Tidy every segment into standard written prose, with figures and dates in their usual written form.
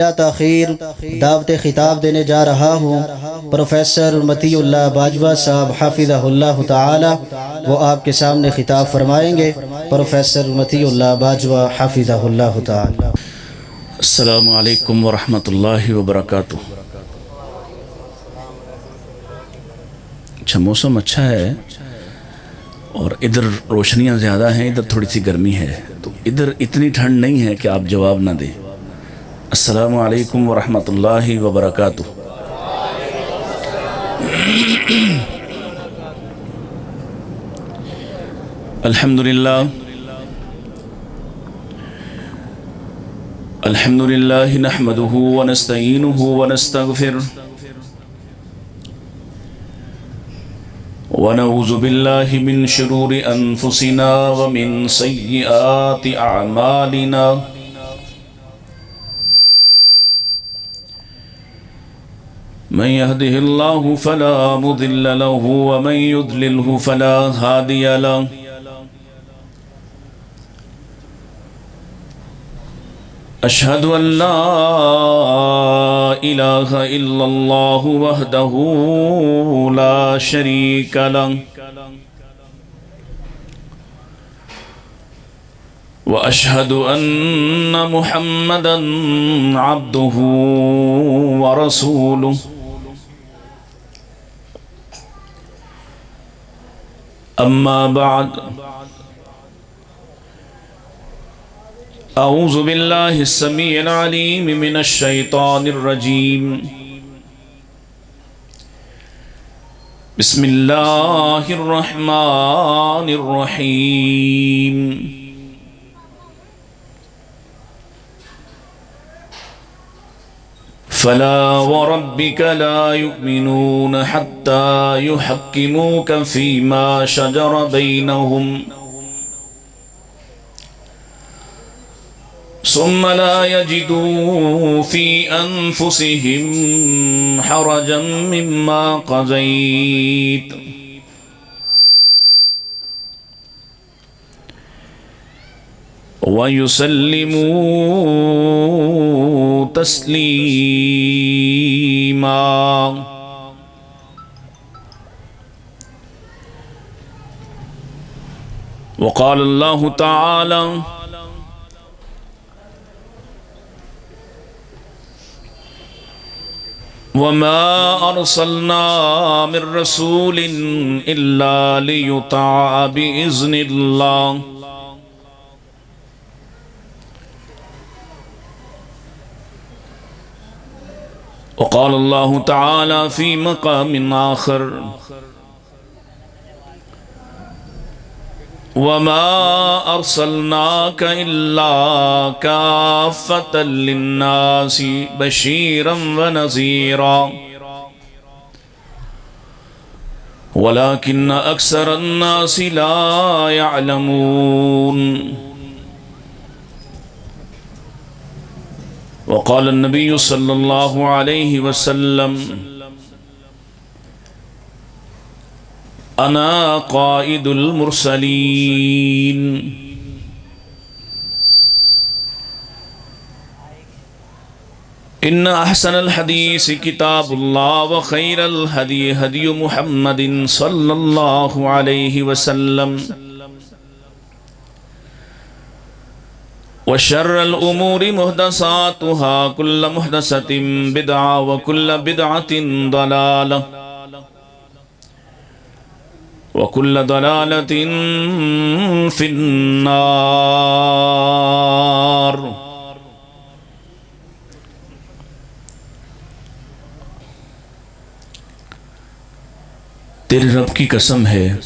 تاخیر دعوت خطاب دینے جا رہا ہوں پروفیسر مطیع اللہ باجوہ صاحب حافظہ اللہ تعالی، وہ آپ کے سامنے خطاب فرمائیں گے۔ پروفیسر مطیع اللہ باجوہ حافظہ اللہ تعالی۔ السلام علیکم ورحمۃ اللہ وبرکاتہ۔ اچھا، موسم اچھا ہے اور ادھر روشنیاں زیادہ ہیں، ادھر تھوڑی سی گرمی ہے، تو ادھر اتنی ٹھنڈ نہیں ہے کہ آپ جواب نہ دیں۔ السلام علیکم ورحمۃ اللہ وبرکاتہ۔ الحمد للہ نحمده ونستعینه ونستغفره ونعوذ باللہ من شرور انفسنا ومن سیئات اعمالنا، من يهده الله فلا مضل له ومن يضلله فلا هادي له، أشهد أن لا إله إلا الله وحده لا شريك له، وأشهد أن محمدا عبده ورسوله، أما بعد، أعوذ بالله السميع العليم من الشيطان الرجيم، بسم الله الرحمن الرحيم، فلا وربك لا يؤمنون حتى يحكموك فيما شجر بينهم، ثم لا يجدوا في أنفسهم حرجا مما قضيت ويسلموا تسليما۔ وقال الله تعالى: وما أرسلنا من رسول إلا ليطاع بإذن الله، وقال الله تعالى في مقام آخر: وما أرسلناك إلا كافة للناس بشيرا ونذيرا ولكن أكثر الناس لا يعلمون۔ وقال النبي صلى الله عليه وسلم: أنا قائد المرسلين۔ إن أحسن الحديث كتاب الله، وخير الهدي هدي محمد صلى الله عليه وسلم، وشر الأمور محدثاتها، كل محدثة بدعة وكل بدعة ضلالة وكل ضلالة في النار۔ تیرے رب کی قسم ہے،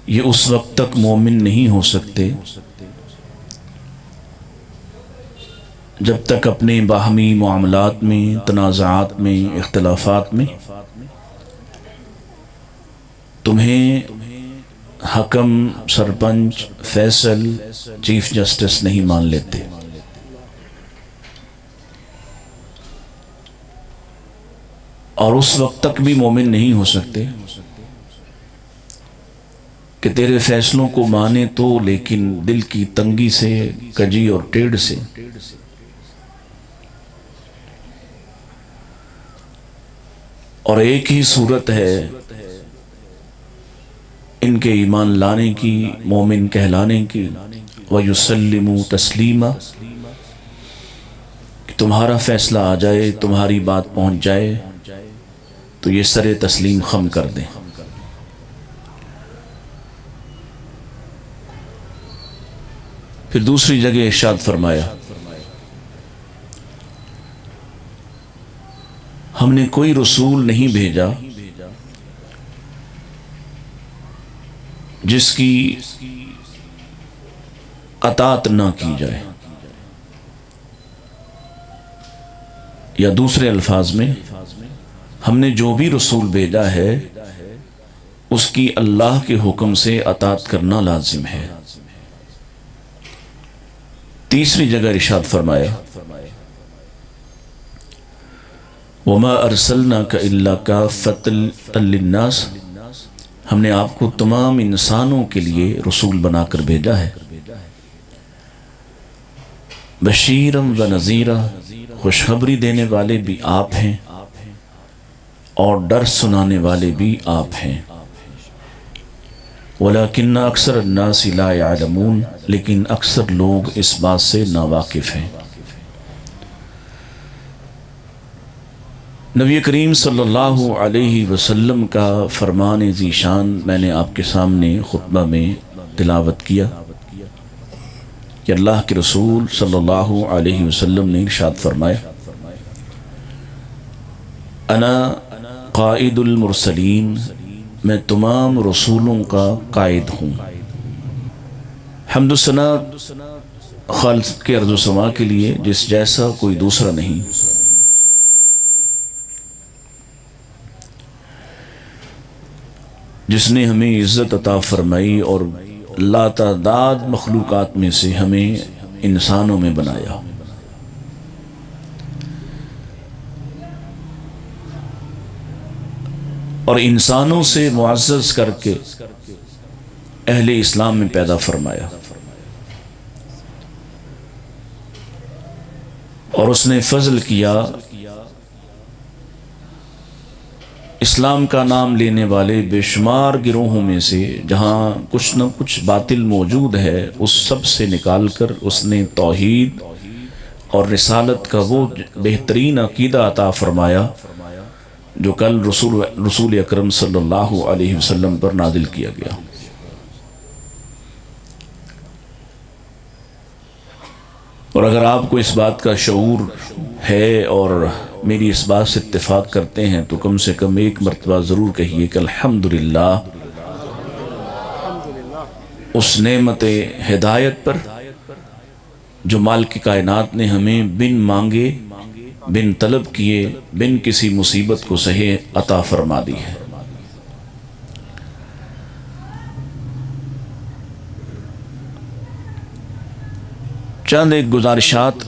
یہ اس وقت تک مومن نہیں ہو سکتے جب تک اپنے باہمی معاملات میں، تنازعات میں، اختلافات میں تمہیں حکم، سرپنچ، فیصل، چیف جسٹس نہیں مان لیتے۔ اور اس وقت تک بھی مومن نہیں ہو سکتے کہ تیرے فیصلوں کو مانے تو لیکن دل کی تنگی سے، کجی اور ٹیڑھ سے، اور ایک ہی صورت ہے ان کے ایمان لانے کی، مومن کہلانے کی، وَيُسَلِّمُوا تَسْلِيمًا، کہ تمہارا فیصلہ آ جائے، تمہاری بات پہنچ جائے تو یہ سر تسلیم خم کر دیں۔ پھر دوسری جگہ ارشاد فرمایا، ہم نے کوئی رسول نہیں بھیجا جس کی اطاعت نہ کی جائے، یا دوسرے الفاظ میں ہم نے جو بھی رسول بھیجا ہے اس کی اللہ کے حکم سے اطاعت کرنا لازم ہے۔ تیسری جگہ ارشاد فرمایا، وَمَا أَرْسَلْنَاكَ إِلَّا كَافَّةً لِلنَّاسِ، ہم نے آپ کو تمام انسانوں کے لیے رسول بنا کر بھیجا ہے، بشیرم و نذیرہ، خوشخبری دینے والے بھی آپ ہیں اور ڈر سنانے والے بھی آپ ہیں، وَلَكِنَّ أَكْثَرَ النَّاسِ لَا يَعْلَمُونَ، لیکن اکثر لوگ اس بات سے ناواقف ہیں۔ نبی کریم صلی اللہ علیہ وسلم کا فرمان ذیشان میں نے آپ کے سامنے خطبہ میں تلاوت کیا کہ اللہ کے رسول صلی اللہ علیہ وسلم نے ارشاد فرمایا، انا قائد المرسلین، میں تمام رسولوں کا قائد ہوں۔ حمد و ثنا خالق کے ارض و سما کے لیے جس جیسا کوئی دوسرا نہیں، جس نے ہمیں عزت عطا فرمائی اور لاتعداد مخلوقات میں سے ہمیں انسانوں میں بنایا۔ اور انسانوں سے معزز کر کے اہل اسلام میں پیدا فرمایا، اور اس نے فضل کیا اسلام کا نام لینے والے بے شمار گروہوں میں سے، جہاں کچھ نہ کچھ باطل موجود ہے، اس سب سے نکال کر اس نے توحید اور رسالت کا وہ بہترین عقیدہ عطا فرمایا جو کل رسول اکرم صلی اللہ علیہ وسلم پر نازل کیا گیا۔ اور اگر آپ کو اس بات کا شعور ہے اور میری اس بات سے اتفاق کرتے ہیں تو کم سے کم ایک مرتبہ ضرور کہیے کہ الحمدللہ اس نعمت ہدایت پر جو مالک کائنات نے ہمیں بن مانگے، بن طلب کیے، بن کسی مصیبت کو سہے عطا فرما دی ہے۔ چند ایک گزارشات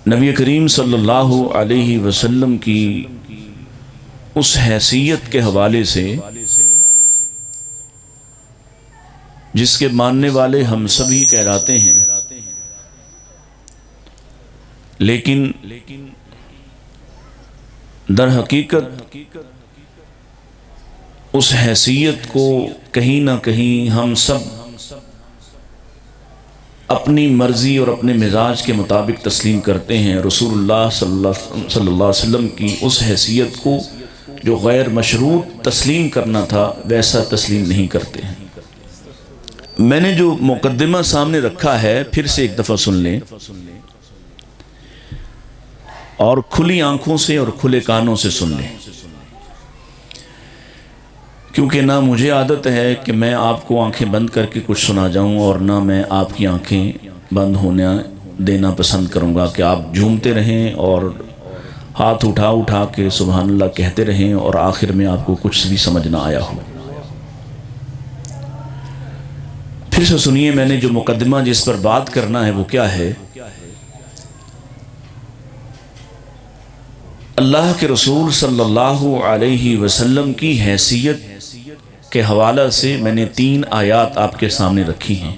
نبی کریم صلی اللہ علیہ وسلم کی اس حیثیت کے حوالے سے جس کے ماننے والے ہم سبھی کہلاتے ہیں، لیکن در حقیقت اس حیثیت کو کہیں نہ کہیں ہم سب اپنی مرضی اور اپنے مزاج کے مطابق تسلیم کرتے ہیں۔ رسول اللہ صلی اللہ علیہ وسلم کی اس حیثیت کو جو غیر مشروط تسلیم کرنا تھا ویسا تسلیم نہیں کرتے ہیں۔ میں نے جو مقدمہ سامنے رکھا ہے پھر سے ایک دفعہ سن لیں اور کھلی آنکھوں سے اور کھلے کانوں سے سن لیں، کیونکہ نہ مجھے عادت ہے کہ میں آپ کو آنکھیں بند کر کے کچھ سنا جاؤں، اور نہ میں آپ کی آنکھیں بند ہونے دینا پسند کروں گا کہ آپ جھومتے رہیں اور ہاتھ اٹھا اٹھا کے سبحان اللہ کہتے رہیں اور آخر میں آپ کو کچھ بھی سمجھ نہ آیا ہو۔ پھر سے سنیے، میں نے جو مقدمہ جس پر بات کرنا ہے وہ کیا ہے اللہ کے رسول صلی اللہ علیہ وسلم کی حیثیت کے حوالہ سے میں نے 3 آیات آپ کے سامنے رکھی ہیں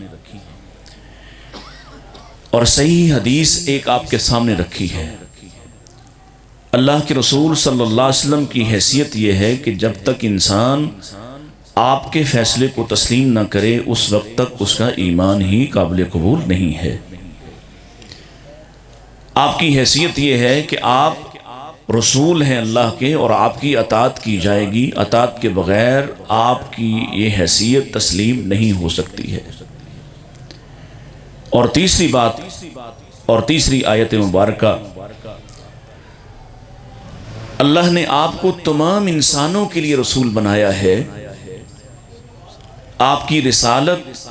اور صحیح حدیث ایک آپ کے سامنے رکھی ہے۔ اللہ کے رسول صلی اللہ علیہ وسلم کی حیثیت یہ ہے کہ جب تک انسان آپ کے فیصلے کو تسلیم نہ کرے اس وقت تک اس کا ایمان ہی قابل قبول نہیں ہے۔ آپ کی حیثیت یہ ہے کہ آپ رسول ہیں اللہ کے اور آپ کی اطاعت کی جائے گی، اطاعت کے بغیر آپ کی یہ حیثیت تسلیم نہیں ہو سکتی ہے۔ اور تیسری بات اور تیسری آیت مبارکہ، اللہ نے آپ کو تمام انسانوں کے لیے رسول بنایا ہے۔ آپ کی رسالت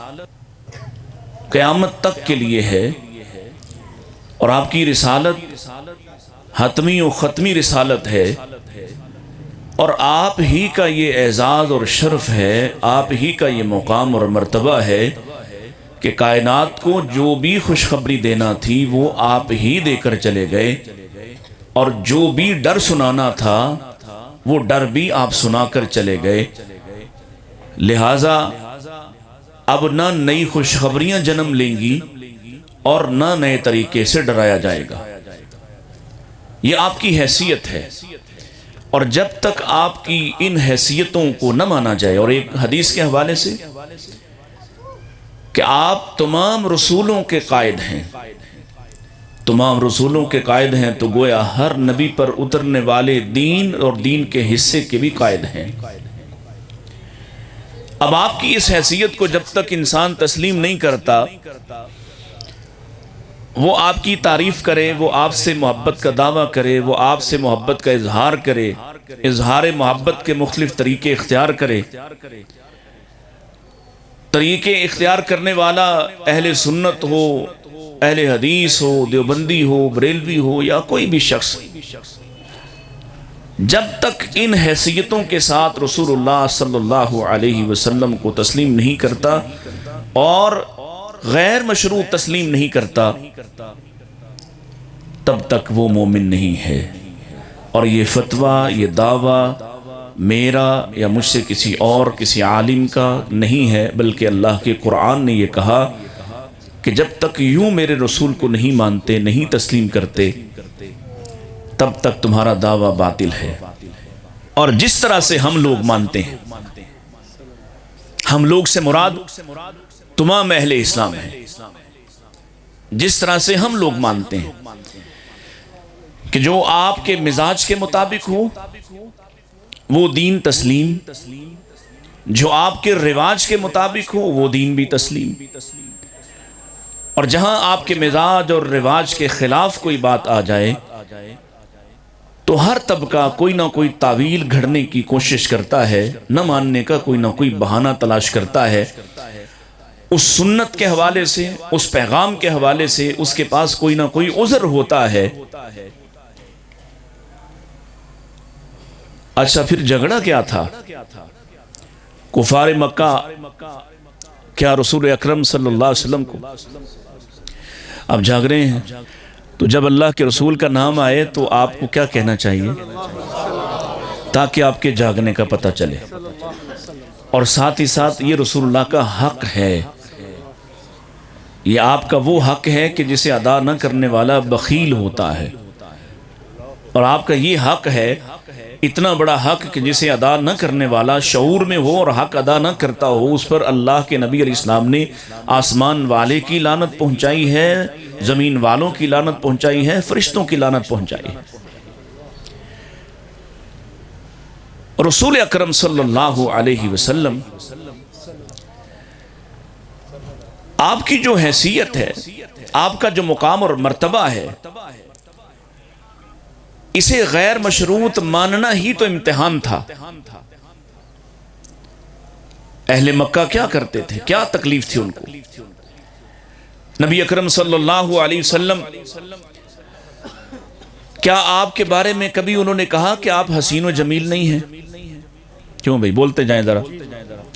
قیامت تک کے لیے ہے اور آپ کی رسالت حتمی و ختمی رسالت ہے، اور آپ ہی کا یہ اعزاز اور شرف ہے، آپ ہی کا یہ مقام اور مرتبہ ہے کہ کائنات کو جو بھی خوشخبری دینا تھی وہ آپ ہی دے کر چلے گئے، اور جو بھی ڈر سنانا تھا وہ ڈر بھی آپ سنا کر چلے گئے۔ لہٰذا اب نہ نئی خوشخبریاں جنم لیں گی اور نہ نئے طریقے سے ڈرایا جائے گا۔ یہ آپ کی حیثیت ہے، اور جب تک آپ کی ان حیثیتوں کو نہ مانا جائے، اور ایک حدیث کے حوالے سے کہ آپ تمام رسولوں کے قائد ہیں، تمام رسولوں کے قائد ہیں، تو گویا ہر نبی پر اترنے والے دین اور دین کے حصے کے بھی قائد ہیں۔ اب آپ کی اس حیثیت کو جب تک انسان تسلیم نہیں کرتا، وہ آپ کی تعریف کرے، وہ آپ سے محبت کا دعویٰ کرے، وہ آپ سے محبت کا اظہار کرے، اظہار محبت کے مختلف طریقے اختیار کرے، طریقے اختیار کرنے والا اہل سنت ہو، اہل حدیث ہو، دیوبندی ہو، بریلوی ہو، یا کوئی بھی شخص، جب تک ان حیثیتوں کے ساتھ رسول اللہ صلی اللہ علیہ وسلم کو تسلیم نہیں کرتا اور غیر مشروع تسلیم نہیں کرتا، تب تک وہ مومن نہیں ہے۔ اور یہ فتویٰ، یہ دعویٰ میرا یا مجھ سے کسی اور کسی عالم کا نہیں ہے، بلکہ اللہ کے قرآن نے یہ کہا کہ جب تک یوں میرے رسول کو نہیں مانتے، نہیں تسلیم کرتے، تب تک تمہارا دعویٰ باطل ہے۔ اور جس طرح سے ہم لوگ مانتے ہیں، ہم لوگ سے مراد تمام اہل اسلام ہیں، جس طرح سے ہم لوگ مانتے ہیں کہ جو آپ کے مزاج کے مطابق ہو وہ دین تسلیم، جو آپ کے رواج کے مطابق ہو وہ دین بھی تسلیم، اور جہاں آپ کے مزاج اور رواج کے خلاف کوئی بات آ جائے تو ہر طبقہ کوئی نہ کوئی تعویل گھڑنے کی کوشش کرتا ہے، نہ ماننے کا کوئی نہ کوئی بہانہ تلاش کرتا ہے، اس سنت کے حوالے سے، اس پیغام کے حوالے سے اس کے پاس کوئی نہ کوئی عذر ہوتا ہے۔ اچھا، پھر جھگڑا کیا تھا؟ کفار مکہ کیا رسول اکرم صلی اللہ علیہ وسلم کو اب جھاگ رہے ہیں؟ تو جب اللہ کے رسول کا نام آئے تو آپ کو کیا کہنا چاہیے تاکہ آپ کے جھاگنے کا پتہ چلے؟ اور ساتھ ہی ساتھ یہ رسول اللہ کا حق ہے، یہ آپ کا وہ حق ہے کہ جسے ادا نہ کرنے والا بخیل ہوتا ہے، اور آپ کا یہ حق ہے، اتنا بڑا حق کہ جسے ادا نہ کرنے والا شعور میں ہو اور حق ادا نہ کرتا ہو، اس پر اللہ کے نبی علیہ السلام نے آسمان والے کی لعنت پہنچائی ہے، زمین والوں کی لعنت پہنچائی ہے، فرشتوں کی لعنت پہنچائی ہے۔ رسول اکرم صلی اللہ علیہ وسلم، آپ کی جو حیثیت ہے، آپ کا جو مقام اور مرتبہ ہے، اسے غیر مشروط ماننا ہی تو امتحان تھا۔ اہل مکہ کیا کرتے تھے، کیا تکلیف تھی ان کو؟ نبی اکرم صلی اللہ علیہ وسلم کیا آپ کے بارے میں کبھی انہوں نے کہا کہ آپ حسین و جمیل نہیں ہیں؟ کیوں بھائی بولتے جائیں ذرا،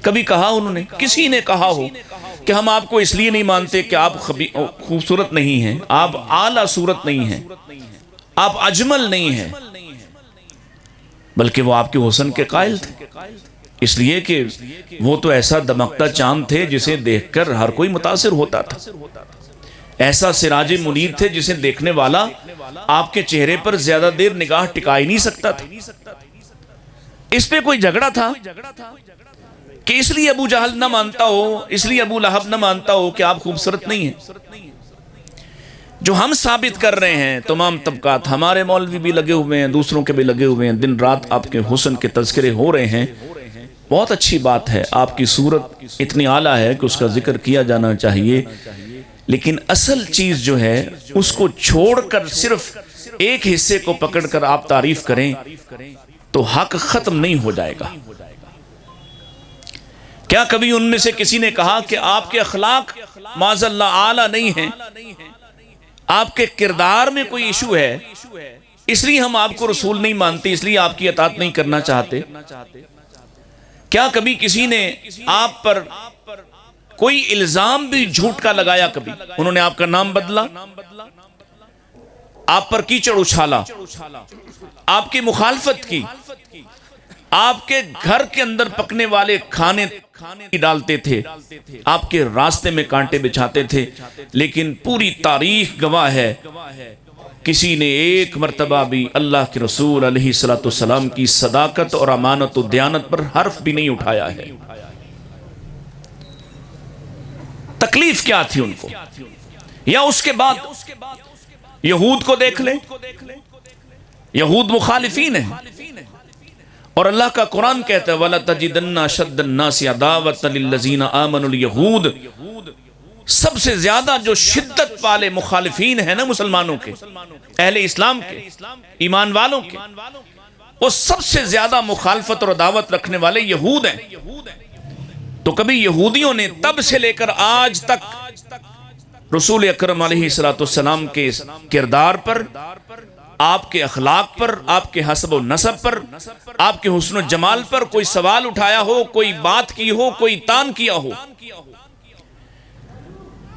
کبھی کہا انہوں نے؟ کسی نے کہا ہو کہ ہم آپ کو اس لیے نہیں مانتے کہ آپ خوبصورت نہیں ہیں، آپ اعلیٰ صورت نہیں ہیں، آپ اجمل نہیں ہیں، بلکہ وہ آپ کے حسن کے قائل تھے، اس لیے کہ وہ تو ایسا دمکتا چاند تھے جسے دیکھ کر ہر کوئی متاثر ہوتا تھا، ایسا سراج منیر تھے جسے دیکھنے والا آپ کے چہرے پر زیادہ دیر نگاہ ٹکا ہی نہیں سکتا تھا۔ اس پہ کوئی جھگڑا تھا کہ اس لیے ابو جہل نہ مانتا ہو، اس لیے ابو لہب نہ مانتا ہو کہ آپ خوبصورت نہیں ہیں۔ جو ہم ثابت کر رہے ہیں تمام طبقات، ہمارے مولوی بھی لگے ہوئے ہیں، دوسروں کے بھی لگے ہوئے ہیں، دن رات آپ کے حسن کے تذکرے ہو رہے ہیں، بہت اچھی بات ہے، آپ کی صورت اتنی اعلیٰ ہے کہ اس کا ذکر کیا جانا چاہیے، لیکن اصل چیز جو ہے اس کو چھوڑ کر صرف ایک حصے کو پکڑ کر آپ تعریف کریں تو حق ختم نہیں ہو جائے گا۔ کیا کبھی ان میں سے کسی نے کہا کہ آپ کے اخلاق معاذ اللہ اعلیٰ نہیں ہیں، آپ کے کردار میں کوئی ایشو ہے، اس لیے ہم آپ کو رسول نہیں مانتے، اس لیے آپ کی اطاعت نہیں کرنا چاہتے؟ کیا کبھی کسی نے آپ پر کوئی الزام بھی جھوٹ کا لگایا؟ کبھی انہوں نے آپ کا نام بدلا، آپ پر کیچڑ اچھالا، آپ کی مخالفت کی، آپ کے گھر کے اندر پکنے والے کھانے ڈالتے تھے، آپ کے راستے میں کانٹے بچھاتے تھے، لیکن پوری تاریخ گواہ ہے کسی نے ایک مرتبہ بھی اللہ کے رسول علیہ السلام کی صداقت اور امانت و دیانت پر حرف بھی نہیں اٹھایا ہے۔ تکلیف کیا تھی ان کو؟ یا اس کے بعد یہود کو دیکھ لیں، یہود مخالفین ہیں، اور اللہ کا قرآن کہتا ہے وَلَتَجِدَنَّ أَشَدَّ النَّاسِ عَدَاوَةً لِلَّذِينَ آمَنُوا الْيَهُودِ، سب سے زیادہ جو شدت والے مخالفین ہیں نا مسلمانوں کے، اہل اسلام کے، ایمان والوں کے، وہ سب سے زیادہ مخالفت اور عداوت رکھنے والے یہود ہیں۔ تو کبھی یہودیوں نے تب سے لے کر آج تک رسول اکرم علیہ السلام کے کردار پر، آپ کے اخلاق پر، آپ کے حسب و نسب پر، آپ کے حسن و جمال پر کوئی سوال اٹھایا ہو، کوئی بات کی ہو، کوئی تان کیا ہو؟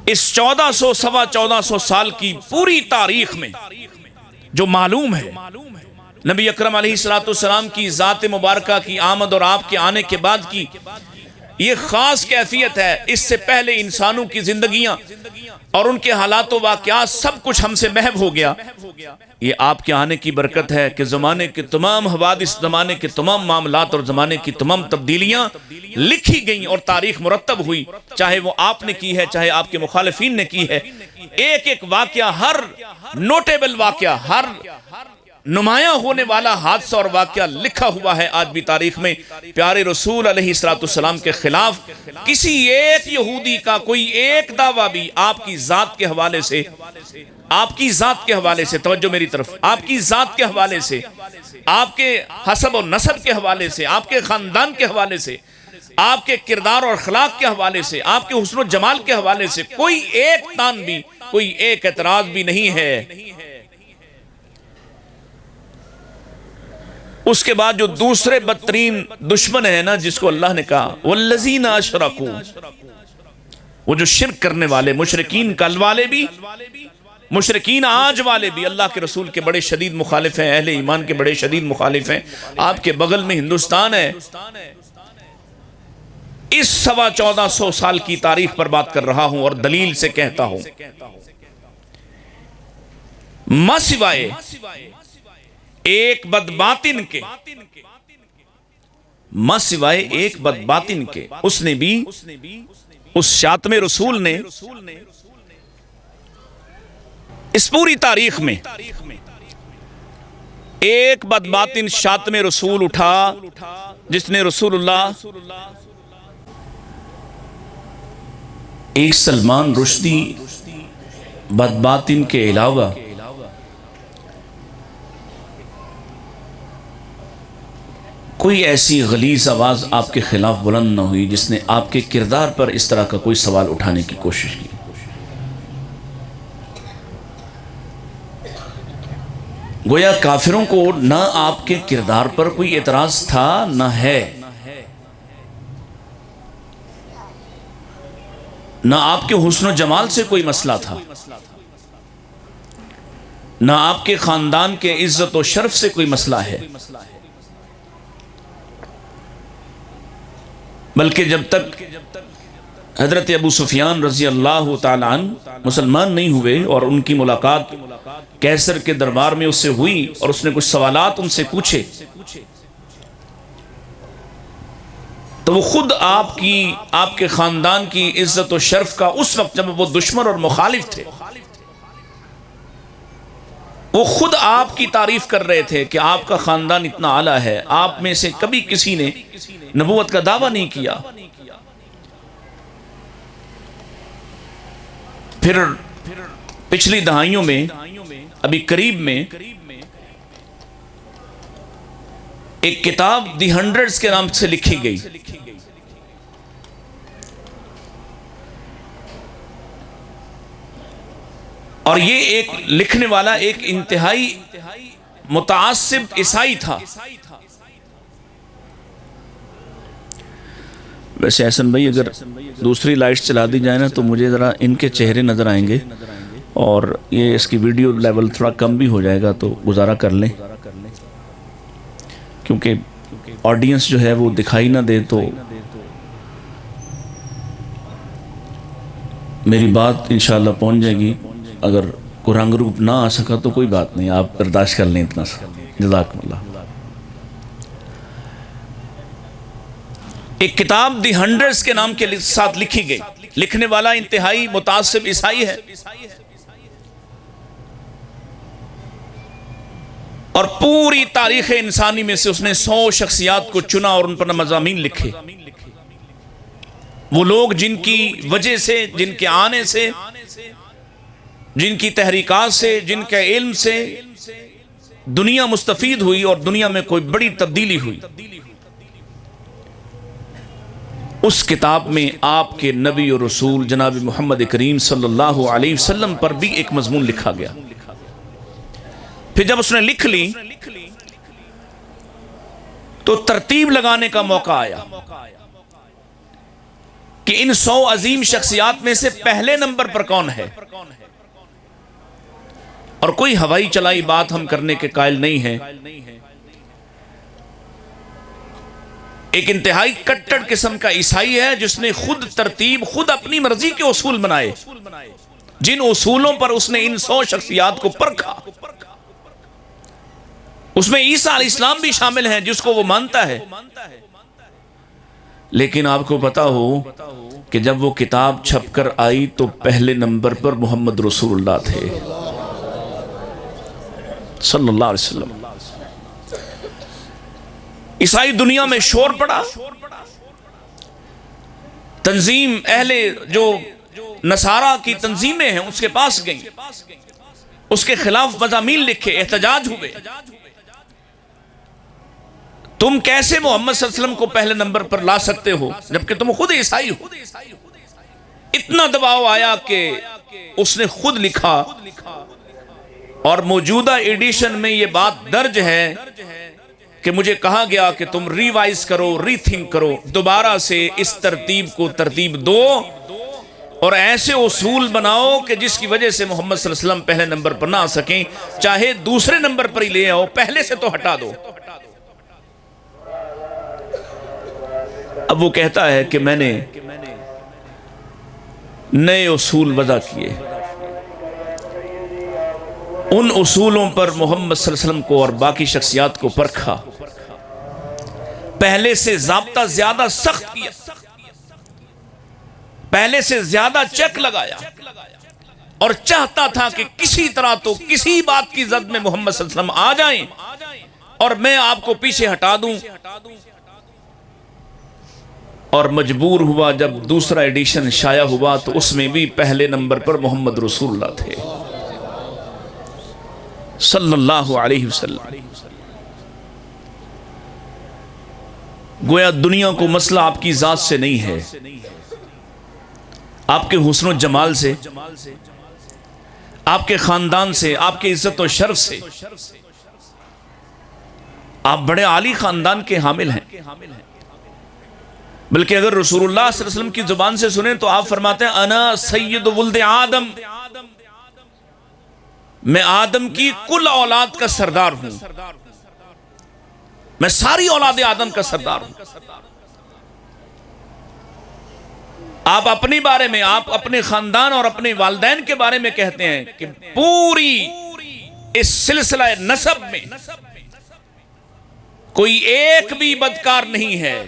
اس 1400 سال کی پوری تاریخ میں جو معلوم ہے، نبی اکرم علیہ السلام کی ذات مبارکہ کی آمد اور آپ کے آنے کے بعد کی یہ خاص کیفیت ہے۔ اس سے پہلے انسانوں کی زندگیاں اور ان کے حالات و واقعات سب کچھ ہم سے محو ہو گیا۔ یہ آپ کے آنے کی برکت ہے کہ زمانے کے تمام حوادث، زمانے کے تمام معاملات اور زمانے کی تمام تبدیلیاں لکھی گئیں اور تاریخ مرتب ہوئی، چاہے وہ آپ نے کی ہے، چاہے آپ کے مخالفین نے کی ہے۔ ایک ایک واقعہ، ہر نوٹیبل واقعہ، ہر نمایاں ہونے والا حادثہ اور واقعہ لکھا ہوا ہے آج بھی تاریخ میں۔ پیارے رسول علیہ السلام کے خلاف کسی ایک یہودی کا کوئی ایک دعویٰ بھی آپ کی ذات کے حوالے سے، آپ کی ذات کے حوالے سے، توجہ میری طرف، آپ کی ذات کے حوالے سے، آپ کے حسب و نسب کے حوالے سے، آپ کے خاندان کے حوالے سے، آپ کے کردار اور اخلاق کے حوالے سے، آپ کے حسن و جمال کے حوالے سے کوئی ایک تان بھی، کوئی ایک اعتراض بھی نہیں ہے۔ اس کے بعد جو دوسرے بدترین دشمن ہے نا، جس کو اللہ نے کہا والذین اشرکوا، وہ جو شرک کرنے والے، مشرکین کل والے بھی، مشرکین آج والے بھی اللہ کے رسول کے بڑے شدید مخالف ہیں، اہل ایمان کے بڑے شدید مخالف ہیں۔ آپ کے بغل میں ہندوستان ہے، اس 1425 سال کی تاریخ پر بات کر رہا ہوں اور دلیل سے کہتا ہوں، ماں سوائے ایک بدباطن کے، ماں سوائے ایک بدباطن کے، اس نے بھی، اس شاتم رسول نے اس پوری تاریخ میں ایک بدباطن شاتم رسول اٹھا جس نے رسول اللہ، ایک سلمان رشدی بدباطن کے علاوہ کوئی ایسی غلیظ آواز آپ کے خلاف بلند نہ ہوئی جس نے آپ کے کردار پر اس طرح کا کوئی سوال اٹھانے کی کوشش کی۔ گویا کافروں کو نہ آپ کے کردار پر کوئی اعتراض تھا، نہ ہے، نہ آپ کے حسن و جمال سے کوئی مسئلہ تھا، نہ آپ کے خاندان کے عزت و شرف سے کوئی مسئلہ ہے، بلکہ جب تک حضرت ابو سفیان رضی اللہ تعالیٰ عنہ مسلمان نہیں ہوئے اور ان کی ملاقات قیصر کے دربار میں اس سے ہوئی اور اس نے کچھ سوالات ان سے پوچھے، تو وہ خود آپ کے خاندان کی عزت و شرف کا اس وقت جب وہ دشمن اور مخالف تھے، وہ خود آپ کی تعریف کر رہے تھے کہ آپ کا خاندان اتنا اعلیٰ ہے، آپ میں سے کبھی کسی نے نبوت کا دعویٰ نہیں کیا۔ پھر پچھلی دہائیوں میں ابھی قریب میں ایک کتاب دی ہنڈریڈز کے نام سے لکھی گئی، اور یہ ایک لکھنے والا ایک انتہائی متعصب عیسائی تھا۔ ویسے احسن بھائی اگر دوسری لائٹس چلا دی جائے نا تو مجھے ذرا ان کے چہرے نظر آئیں گے، اور یہ اس کی ویڈیو لیول تھوڑا کم بھی ہو جائے گا تو گزارا کر لیں، کیونکہ آڈینس جو ہے وہ دکھائی نہ دے تو میری بات انشاءاللہ پہنچ جائے گی۔ اگر کوئی رنگ روپ نہ آ سکا تو کوئی بات نہیں، آپ برداشت کر لیں اتنا سا، جزاکم اللہ۔ ایک کتاب دی ہنڈریڈز کے نام کے ساتھ لکھی گئی، لکھنے والا انتہائی متعصب عیسائی ہے، اور پوری تاریخ انسانی میں سے اس نے 100 شخصیات کو چنا اور ان پر مضامین لکھے۔ وہ لوگ جن کی وجہ سے، جن کے آنے سے، جن کی تحریکات سے، جن کے علم سے دنیا مستفید ہوئی اور دنیا میں کوئی بڑی تبدیلی ہوئی۔ اس کتاب میں آپ کے نبی اور رسول جناب محمد کریم صلی اللہ علیہ وسلم پر بھی ایک مضمون لکھا گیا۔ پھر جب اس نے لکھ لی تو ترتیب لگانے کا موقع آیا کہ ان 100 عظیم شخصیات میں سے پہلے نمبر پر کون ہے، اور کوئی ہوائی چلائی بات ہم کرنے کے قائل نہیں ہے۔ ایک انتہائی کٹڑ قسم کا عیسائی ہے جس نے خود ترتیب، خود اپنی مرضی کے اصول بنائے، جن اصولوں پر اس نے ان 100 شخصیات کو پرکھا۔ اس میں عیسیٰ علیہ السلام بھی شامل ہیں جس کو وہ مانتا ہے، لیکن آپ کو پتا ہو کہ جب وہ کتاب چھپ کر آئی تو پہلے نمبر پر محمد رسول اللہ تھے صلی اللہ علیہ وسلم۔ عیسائی دنیا میں شور پڑا، تنظیم اہل جو نصارہ کی تنظیمیں ہیں اس کے پاس گئیں، اس کے خلاف مضامین لکھے، احتجاج ہوئے۔ تم کیسے محمد صلی اللہ علیہ وسلم کو پہلے نمبر پر لا سکتے ہو جبکہ تم خود عیسائی ہو؟ اتنا دباؤ آیا کہ اس نے خود لکھا، اور موجودہ ایڈیشن میں یہ بات درج ہے کہ مجھے کہا گیا کہ تم ریوائز کرو، ری تھنک کرو، دوبارہ سے اس ترتیب کو ترتیب دو اور ایسے اصول بناؤ کہ جس کی وجہ سے محمد صلی اللہ علیہ وسلم پہلے نمبر پر نہ آ سکیں، چاہے دوسرے نمبر پر ہی لے آؤ، پہلے سے تو ہٹا دو۔ اب وہ کہتا ہے کہ میں نے نئے اصول وضع کیے، ان اصولوں پر محمد صلی اللہ علیہ وسلم کو اور باقی شخصیات کو پرکھا، پہلے سے ضابطہ زیادہ سخت کیا، پہلے سے زیادہ چیک لگایا، اور چاہتا تھا کہ کسی طرح تو کسی بات کی زد میں محمد صلی اللہ علیہ وسلم آ جائیں اور میں آپ کو پیچھے ہٹا دوں۔ اور مجبور ہوا، جب دوسرا ایڈیشن شائع ہوا تو اس میں بھی پہلے نمبر پر محمد رسول اللہ تھے صلی اللہ علیہ وسلم۔ گویا دنیا کو مسئلہ آپ کی ذات سے نہیں ہے، آپ کے حسن و جمال سے، آپ کے خاندان سے، آپ کے عزت و شرف سے۔ آپ بڑے عالی خاندان کے حامل ہیں، بلکہ اگر رسول اللہ صلی اللہ علیہ وسلم کی زبان سے سنیں تو آپ فرماتے ہیں انا سید ولد آدم، میں آدم کی کل اولاد کا سردار ہوں، میں ساری اولاد آدم کا سردار ہوں۔ آپ اپنی بارے میں، آپ اپنے خاندان اور اپنے والدین کے بارے میں کہتے ہیں کہ پوری اس سلسلہ نسب میں کوئی ایک بھی بدکار نہیں ہے،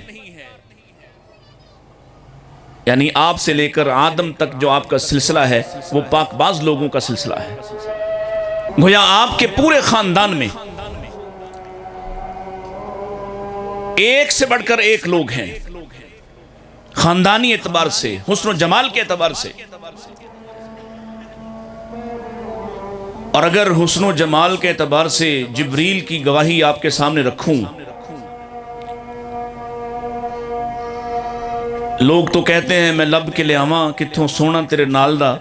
یعنی آپ سے لے کر آدم تک جو آپ کا سلسلہ ہے وہ پاک باز لوگوں کا سلسلہ ہے۔ گویا آپ کے پورے خاندان میں ایک سے بڑھ کر ایک لوگ ہیں، خاندانی اعتبار سے، حسن و جمال کے اعتبار سے۔ اور اگر حسن و جمال کے اعتبار سے جبریل کی گواہی آپ کے سامنے رکھوں، لوگ تو کہتے ہیں میں لب کے لے آواں کتھوں سونا تیرے نال دا،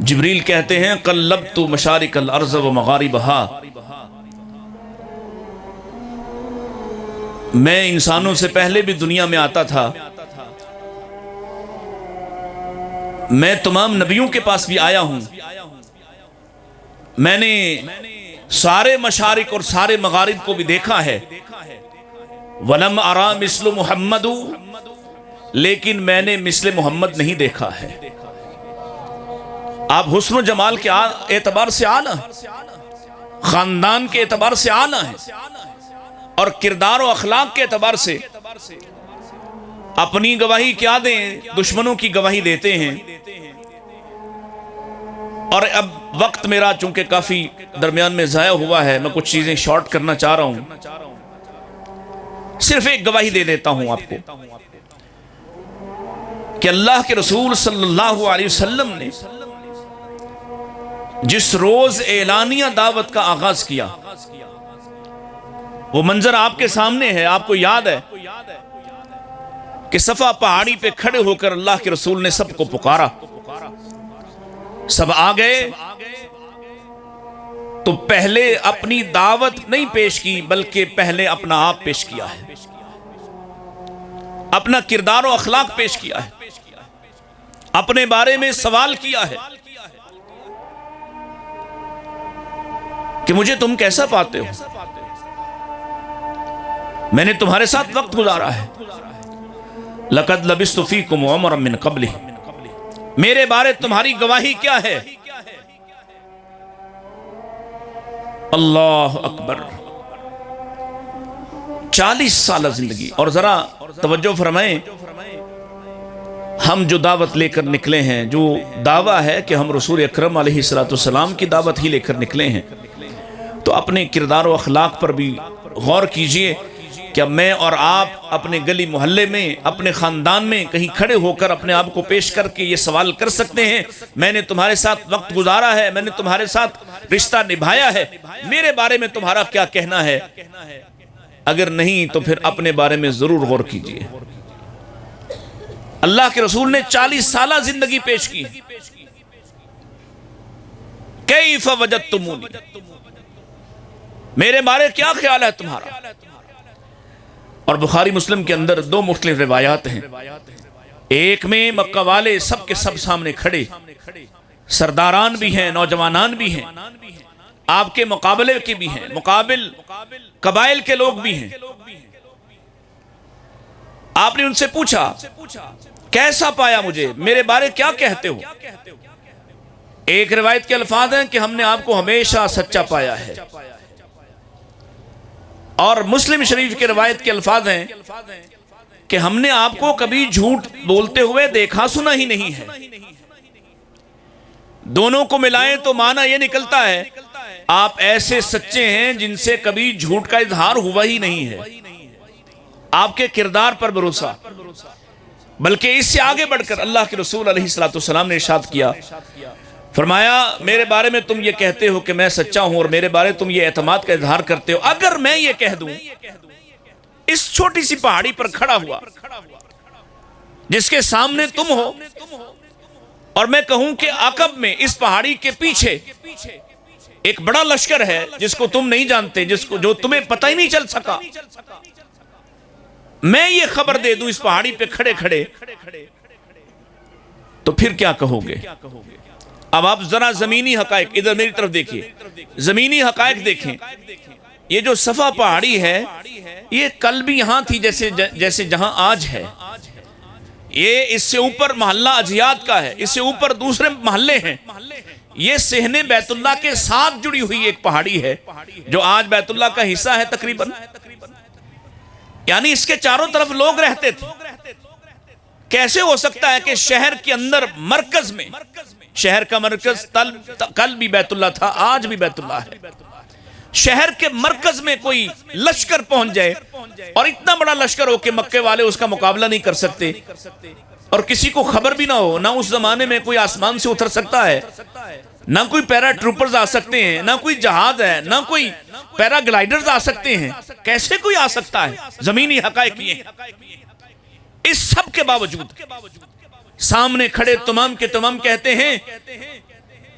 جبریل کہتے ہیں قلبت مشارق الارض و مغاربہا، میں انسانوں سے پہلے بھی دنیا میں آتا تھا، میں تمام نبیوں کے پاس بھی آیا ہوں، میں نے سارے مشارق اور سارے مغارب کو بھی دیکھا ہے، وَلَمْ أَرَى مِثْلُ مُحَمَّدُ، لیکن میں نے مثل محمد نہیں دیکھا ہے۔ آپ حسن و جمال کے اعتبار سے اعلیٰ، خاندان کے اعتبار سے اعلیٰ ہیں، اور کردار و اخلاق کے اعتبار سے اپنی گواہی کیا دیں، دشمنوں کی گواہی دیتے ہیں۔ اور اب وقت میرا چونکہ کافی درمیان میں ضائع ہوا ہے، میں کچھ چیزیں شارٹ کرنا چاہ رہا ہوں، صرف ایک گواہی دے دیتا ہوں آپ کو کہ اللہ کے رسول صلی اللہ علیہ وسلم نے جس روز اعلانیہ دعوت کا آغاز کیا، وہ منظر آپ کے سامنے ہے، آپ کو یاد ہے کہ صفا پہاڑی پہ کھڑے ہو کر اللہ کے رسول نے سب کو پکارا، سب آ گئے، تو پہلے اپنی دعوت نہیں پیش کی بلکہ پہلے اپنا آپ پیش کیا ہے، اپنا کردار و اخلاق پیش کیا ہے، اپنے بارے میں سوال کیا ہے کہ مجھے تم کیسا پاتے ہو، میں نے تمہارے ساتھ وقت گزارا ہے، لَقَدْ لَبِثْتُ فِيكُمْ عُمَرًا مِّن قَبْلِهِ، میرے بارے تمہاری گواہی کیا ہے؟ اللہ اکبر، 40 سالہ زندگی۔ اور ذرا توجہ فرمائیں، ہم جو دعوت لے کر نکلے ہیں، جو دعویٰ ہے کہ ہم رسول اکرم علیہ السلام کی دعوت ہی لے کر نکلے ہیں، تو اپنے کردار و اخلاق پر بھی غور کیجئے۔ کیا میں اور آپ اپنے گلی محلے میں، اپنے خاندان میں کہیں کھڑے ہو کر اپنے آپ کو پیش کر کے یہ سوال کر سکتے ہیں میں نے تمہارے ساتھ وقت گزارا ہے، میں نے تمہارے ساتھ رشتہ نبھایا ہے، میرے بارے میں تمہارا کیا کہنا ہے؟ اگر نہیں تو پھر اپنے بارے میں ضرور غور کیجئے۔ اللہ کے رسول نے 40 سالہ زندگی پیش کی، کیف وجدتمونی، میرے بارے کیا خیال ہے تمہارا؟ اور بخاری مسلم کے اندر 2 مختلف روایات ہیں، ایک میں مکہ والے سب کے سب سامنے کھڑے، سرداران بھی ہیں، نوجوانان بھی ہیں، آپ کے مقابلے کے بھی ہیں، مقابل قبائل کے لوگ بھی ہیں۔ آپ نے ان سے پوچھا کیسا پایا مجھے، میرے بارے کیا کہتے ہو؟ ایک روایت کے الفاظ ہیں کہ ہم نے آپ کو ہمیشہ سچا پایا ہے، اور مسلم شریف کے روایت کے الفاظ ہیں کہ ہم نے آپ کو کبھی جھوٹ بولتے ہوئے دیکھا سنا ہی نہیں ہے۔ دونوں کو ملائیں تو معنی یہ نکلتا ہے آپ ایسے سچے ہیں جن سے کبھی جھوٹ کا اظہار ہوا ہی نہیں ہے، آپ کے کردار پر بھروسہ۔ بلکہ اس سے آگے بڑھ کر اللہ کے رسول علیہ السلام نے ارشاد کیا، فرمایا میرے بارے میں تم یہ کہتے ہو کہ میں سچا ہوں، اور میرے بارے تم یہ اعتماد کا اظہار کرتے ہو، اگر میں یہ کہہ دوں اس چھوٹی سی پہاڑی پر کھڑا ہوا جس کے سامنے تم ہو، اور میں کہوں کہ عقب میں اس پہاڑی کے پیچھے ایک بڑا لشکر ہے جس کو تم نہیں جانتے، جو تمہیں پتہ ہی نہیں چل سکا، میں یہ خبر دے دوں اس پہاڑی پہ کھڑے کھڑے، تو پھر کیا کہو گے؟ اب آپ ذرا زمینی حقائق ادھر میری طرف دیکھیے، زمینی حقائق دیکھیں۔ یہ جو صفا پہاڑی ہے یہ کل بھی یہاں تھی جیسے جہاں آج ہے، یہ اس سے اوپر محلہ اجیاد کا ہے، اس سے اوپر دوسرے محلے ہیں. یہ صحن بیت اللہ کے ساتھ جڑی ہوئی ایک پہاڑی ہے جو آج بیت اللہ کا حصہ ہے تقریباً. یعنی اس کے چاروں طرف لوگ رہتے تھے. کیسے ہو سکتا ہے کہ شہر کے اندر مرکز میں، شہر کا مرکز کل بھی بیت اللہ تھا، آج بھی بیت اللہ ہے، شہر کے مرکز میں کوئی لشکر پہنچ جائے اور اتنا بڑا لشکر ہو کہ مکے والے اس کا مقابلہ نہیں کر سکتے اور کسی کو خبر بھی نہ ہو. نہ اس زمانے میں کوئی آسمان سے اتر سکتا ہے، نہ کوئی پیرا ٹروپرز آ سکتے ہیں، نہ کوئی جہاز ہے، نہ کوئی پیرا گلائیڈرز آ سکتے ہیں. کیسے کوئی آ سکتا ہے؟ زمینی حقائق یہ ہیں. اس سب کے باوجود سامنے کھڑے تمام کے تمام کہتے ہیں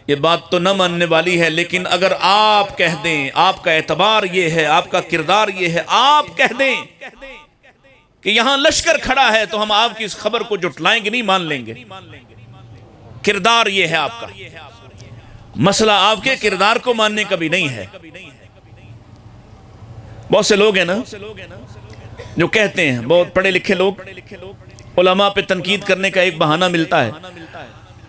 یہ بات تو نہ ماننے والی ہے، لیکن اگر آپ کہہ دیں، آپ کا اعتبار یہ ہے، آپ کا کردار یہ ہے، آپ کہہ دیں کہ یہاں لشکر کھڑا ہے تو ہم آپ کی اس خبر کو جھٹلائیں گے، نہیں مان لیں گے. کردار یہ ہے آپ کا. مسئلہ آپ کے کردار کو ماننے کا بھی نہیں ہے. بہت سے لوگ ہیں نا جو کہتے ہیں، بہت پڑھے لکھے لوگ، علماء پہ تنقید کرنے کا ایک بہانہ ملتا ہے،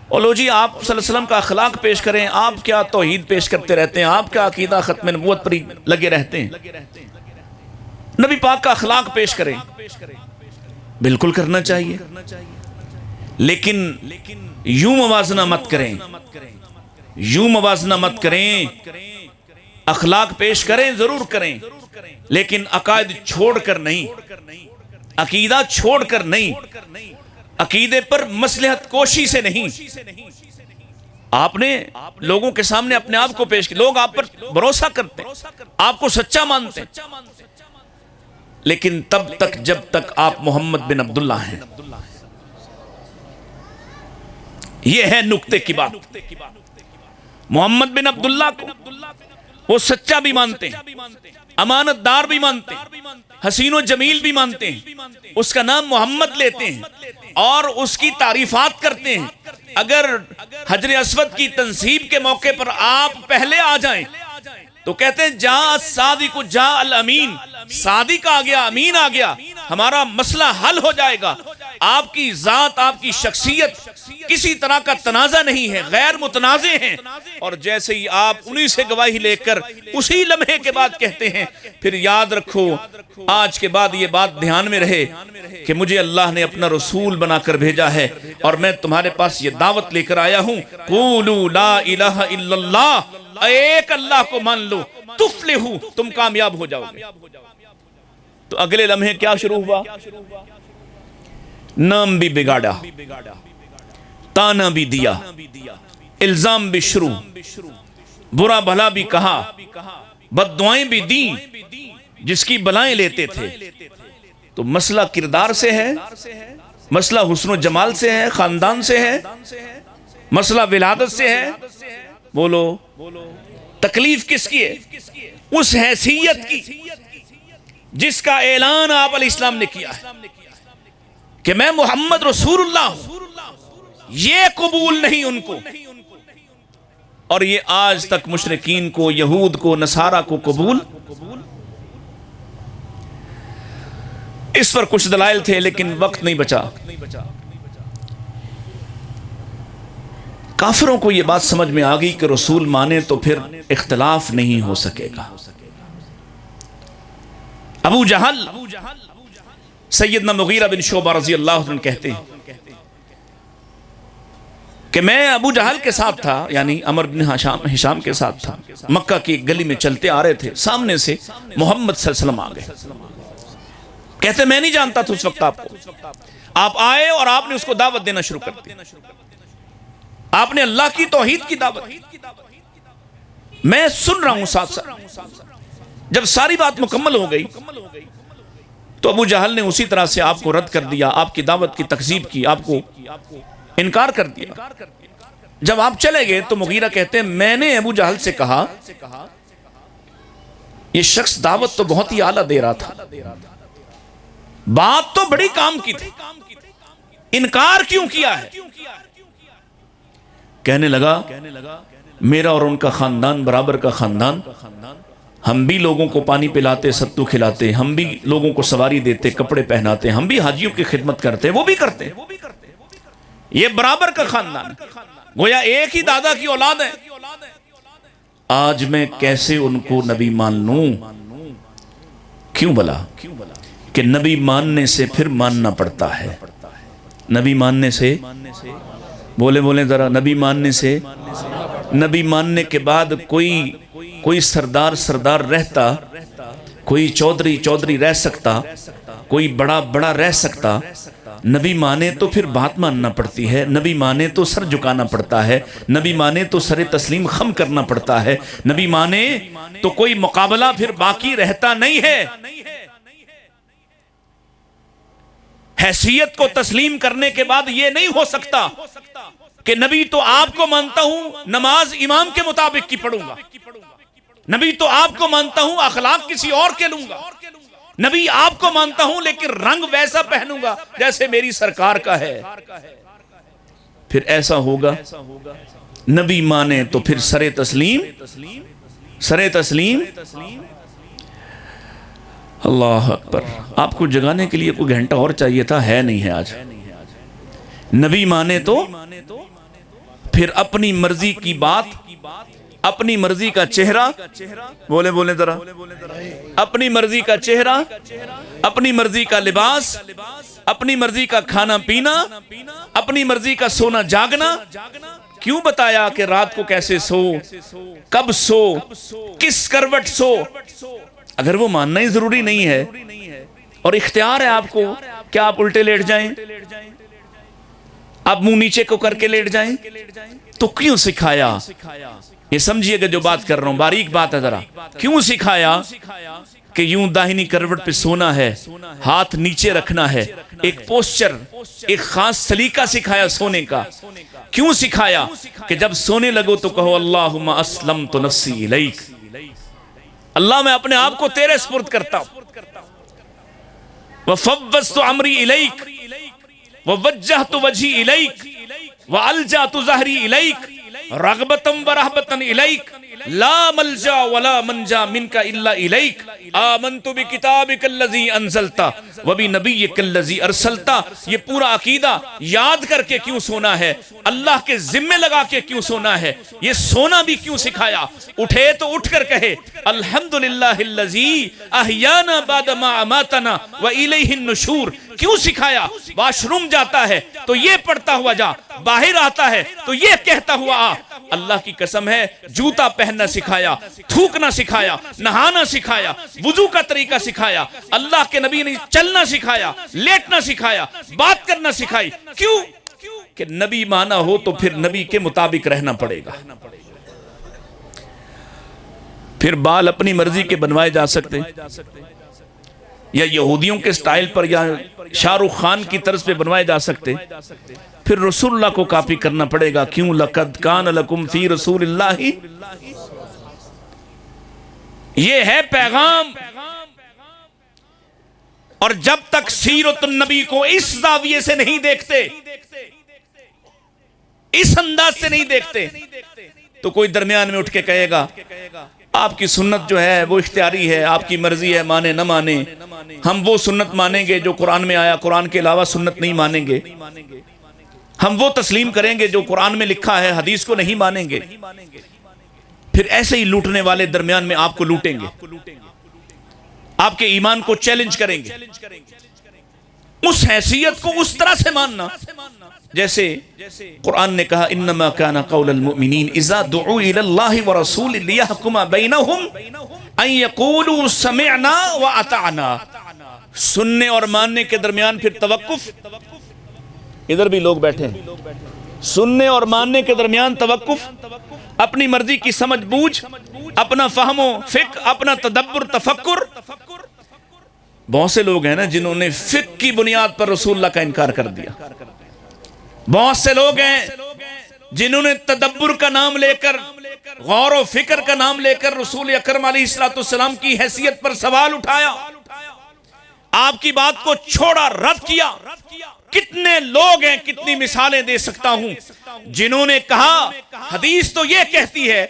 اور لو جی آپ صلی اللہ علیہ وسلم کا اخلاق پیش کریں، آپ کیا توحید پیش کرتے رہتے ہیں، آپ کیا عقیدہ ختم نبوت پر لگے رہتے ہیں، نبی پاک کا اخلاق پیش کریں. بالکل کرنا چاہیے، لیکن یوں موازنہ مت کریں، یوں موازنہ مت کریں. اخلاق پیش کریں، ضرور کریں، لیکن عقائد چھوڑ کر نہیں، عقیدہ چھوڑ کر نہیں، عقیدے پر مصلحت کوشی سے نہیں. آپ نے لوگوں کے سامنے اپنے آپ کو پیش کیا، لوگ آپ پر بھروسہ کرتے ہیں، آپ کو سچا مانتے ہیں، لیکن تب تک جب تک آپ محمد بن عبداللہ ہیں. یہ ہے نکتے کی بات. محمد بن عبداللہ کو وہ سچا بھی مانتے ہیں، امانت دار بھی مانتے ہیں، حسین و جمیل بھی مانتے ہیں، اس کا نام محمد لیتے ہیں اور اس کی تعریفات کرتے ہیں. اگر حجر اسود کی تنصیب کے موقع پر آپ پہلے آ جائیں تو کہتے ہیں جا الصادق جا الامین، صادق آ گیا، امین آ گیا، ہمارا مسئلہ حل ہو جائے گا. آپ کی ذات، آپ کی شخصیت کسی طرح کا تنازع نہیں ہے، غیر متنازع ہیں. اور جیسے ہی آپ انہی سے گواہی لے کر اسی لمحے کے بعد کہتے ہیں، پھر یاد رکھو آج کے بعد یہ بات دھیان میں رہے کہ مجھے اللہ نے اپنا رسول بنا کر بھیجا ہے اور میں تمہارے پاس یہ دعوت لے کر آیا ہوں، قولوا لا الہ الا اللہ، ایک اللہ کو مان لو، تفلحو، تم کامیاب ہو جاؤ گے. تو اگلے لمحے کیا شروع ہوا؟ نام بھی بگاڑا، تانا بھی دیا، الزام بھی شروع، برا بھلا بھی کہا، بد دعائیں بھی دیں جس کی بلائیں لیتے تھے. تو مسئلہ کردار سے ہے، مسئلہ حسن و جمال سے ہے، خاندان سے ہے، مسئلہ ولادت سے ہے. بولو تکلیف کس کی ہے؟ اس حیثیت کی جس کا اعلان آپ علیہ السلام نے کیا ہے کہ میں محمد رسول اللہ ہوں. یہ قبول نہیں ان کو، اور یہ آج تک مشرکین کو، یہود کو، نصارہ کو قبول. اس پر کچھ دلائل تھے لیکن وقت نہیں بچا. کافروں کو یہ بات سمجھ میں آ گئی کہ رسول مانے تو پھر اختلاف نہیں ہو سکے گا. ابو جہل سیدنا مغیرہ بن شعبہ رضی اللہ عنہ کہتے ہیں کہ میں ابو جہل کے ساتھ تھا، یعنی عمر بن ہشام کے ساتھ تھا. مکہ کی گلی میں چلتے آ رہے تھے، سامنے سے محمد صلی اللہ علیہ وسلم آ گئے. کہتے میں نہیں جانتا تھا اس وقت آپ کو. آپ آئے اور آپ نے اس کو دعوت دینا شروع کر دی. آپ نے اللہ کی توحید کی دعوت. میں سن رہا ہوں ساتھ ساتھ. جب ساری بات مکمل ہو گئی تو ابو جہل نے اسی طرح سے آپ کو رد کر دیا، آپ کی دعوت کی تکذیب کی، آپ کو انکار کر دیا. جب آپ چلے گئے تو مغیرہ کہتے ہیں میں نے ابو جہل سے کہا یہ شخص دعوت تو بہت ہی اعلیٰ دے رہا تھا، بات تو بڑی کام کی تھی، انکار کیوں کیا ہے؟ کہنے لگا میرا اور ان کا خاندان برابر کا خاندان، ہم بھی لوگوں کو پانی پلاتے، ستو کھلاتے، ہم بھی لوگوں کو سواری دیتے، کپڑے پہناتے، ہم بھی حاجیوں کی خدمت کرتے، وہ بھی کرتے. یہ برابر کا خاندان، گویا ایک ہی دادا کی اولاد ہے. آج میں کیسے ان کو نبی مان لوں؟ کیوں بلا؟ کہ نبی ماننے سے پھر ماننا پڑتا ہے. نبی ماننے سے، بولے ذرا، نبی ماننے سے، نبی ماننے کے بعد کوئی سردار رہتا، کوئی چودھری رہ سکتا، کوئی بڑا رہ سکتا. نبی مانے تو پھر بات ماننا پڑتی ہے، نبی مانے تو سر جھکانا پڑتا ہے، نبی مانے تو سر تسلیم خم کرنا پڑتا ہے، نبی مانے تو کوئی مقابلہ پھر باقی رہتا نہیں ہے. حیثیت کو تسلیم کرنے کے بعد یہ نہیں ہو سکتا کہ نبی تو آپ کو مانتا ہوں، نماز امام کے مطابق کی پڑھوں گا، نبی تو آپ کو مانتا ہوں، اخلاق کسی اور کے لوں گا، نبی آپ کو مانتا ہوں لیکن رنگ ویسا پہنوں گا جیسے میری سرکار کا ہے. پھر ایسا ہوگا، نبی مانے تو پھر سر تسلیم. اللہ اکبر. آپ کو جگانے کے لیے کوئی گھنٹہ اور چاہیے تھا، ہے نہیں ہے آج. نبی مانے تو پھر اپنی مرضی کی بات، اپنی مرضی کا چہرہ، بولے ذرا، اپنی مرضی کا چہرہ، اپنی مرضی کا لباس، اپنی مرضی کا کھانا پینا، اپنی مرضی کا سونا جاگنا. کیوں بتایا کہ رات کو کیسے سو، کب سو، کس کروٹ سو؟ اگر وہ ماننا ہی ضروری نہیں ہے اور اختیار ہے آپ کو کہ آپ الٹے لیٹ جائیں، آپ منہ نیچے کو کر کے لیٹ جائیں، تو کیوں سکھایا؟ یہ سمجھیے گا جو بات کر رہا ہوں، باریک بات ہے ذرا. کیوں سکھایا کہ یوں داہنی کروٹ پہ سونا ہے، ہاتھ نیچے رکھنا ہے، ایک پوسچر، ایک خاص سلیقہ سکھایا سونے کا. کیوں سکھایا کہ جب سونے لگو تو کہو اللہم اسلمت نفسی الیک، اللہ میں اپنے آپ کو تیرے سپرد کرتا ہوں. وفوضت امری الیک ووجہت وجہی الیک والجأت ظہری الیک رغبتا ورہبتا الیک لا ملجا ولا منجا منک الا الیک آمنت بکتابک الذی انزلتا وبنبیک الذی ارسلتا. یہ پورا عقیدہ یاد کر کے کیوں سونا ہے، اللہ کے ذمے لگا کے کیوں سونا ہے، یہ سونا بھی کیوں سکھایا؟ اٹھے تو اٹھ کر کہے الحمدللہ الذی احیانا بعد ما اماتنا والیہ النشور. کیوں سکھایا؟ واش روم جاتا ہے تو یہ پڑھتا ہوا جا، باہر آتا ہے تو یہ کہتا ہوا آ. اللہ کی قسم ہے، جوتا پہننا سکھایا، تھوکنا سکھایا، نہانا سکھایا، وضو کا طریقہ سکھایا. اللہ کے نبی نے چلنا سکھایا، لیٹنا سکھایا، بات کرنا سکھائی. کیوں؟ کہ نبی مانا ہو تو پھر نبی کے مطابق رہنا پڑے گا. پھر بال اپنی مرضی کے بنوائے جا سکتے، یا یہودیوں کے سٹائل پر یا شاہ رخ خان کی طرز پہ بنوائے جا سکتے. پھر رسول اللہ کو کاپی کرنا پڑے گا. کیوں؟ لَقَدْ كَانَ لَكُمْ فِي رَسُولِ اللَّهِ، یہ ہے پیغام. اور جب تک سیرت النبی کو اس زاویے سے نہیں دیکھتے، اس انداز سے نہیں دیکھتے، تو کوئی درمیان میں اٹھ کے کہے گا آپ کی سنت جو ہے وہ اختیاری ہے، آپ کی مرضی ہے، مانے نہ مانے. ہم وہ سنت مانیں گے جو قرآن میں آیا، قرآن کے علاوہ سنت نہیں مانیں گے. ہم وہ تسلیم کریں گے جو قرآن میں لکھا ہے، حدیث کو نہیں مانیں گے. پھر ایسے ہی لوٹنے والے درمیان میں آپ کو لوٹیں گے، آپ کے ایمان کو چیلنج کریں گے. اس حیثیت کو اس طرح سے ماننا جیسے قرآن نے کہا انما کان قول المؤمنین اذا دعوا الی اللہ ورسول لیحکم بینہم ان یقولوا سمعنا واطعنا. سننے اور ماننے کے درمیان پھر توقف. ادھر بھی لوگ بیٹھے ہیں. سننے اور ماننے کے درمیان توقف، اپنی مرضی کی سمجھ بوجھ، اپنا فہم و فقہ، اپنا تدبر تفکر. بہت سے لوگ ہیں نا جنہوں نے فقہ کی بنیاد پر رسول اللہ کا انکار کر دیا. بہت سے لوگ ہیں جنہوں نے تدبر کا نام لے کر، غور و فکر کا نام لے کر رسول اکرم علیہ السلام کی حیثیت پر سوال اٹھایا، آپ کی بات کو چھوڑا، رد کیا. کتنے لوگ ہیں، کتنی مثالیں دے سکتا ہوں جنہوں نے کہا حدیث تو یہ کہتی ہے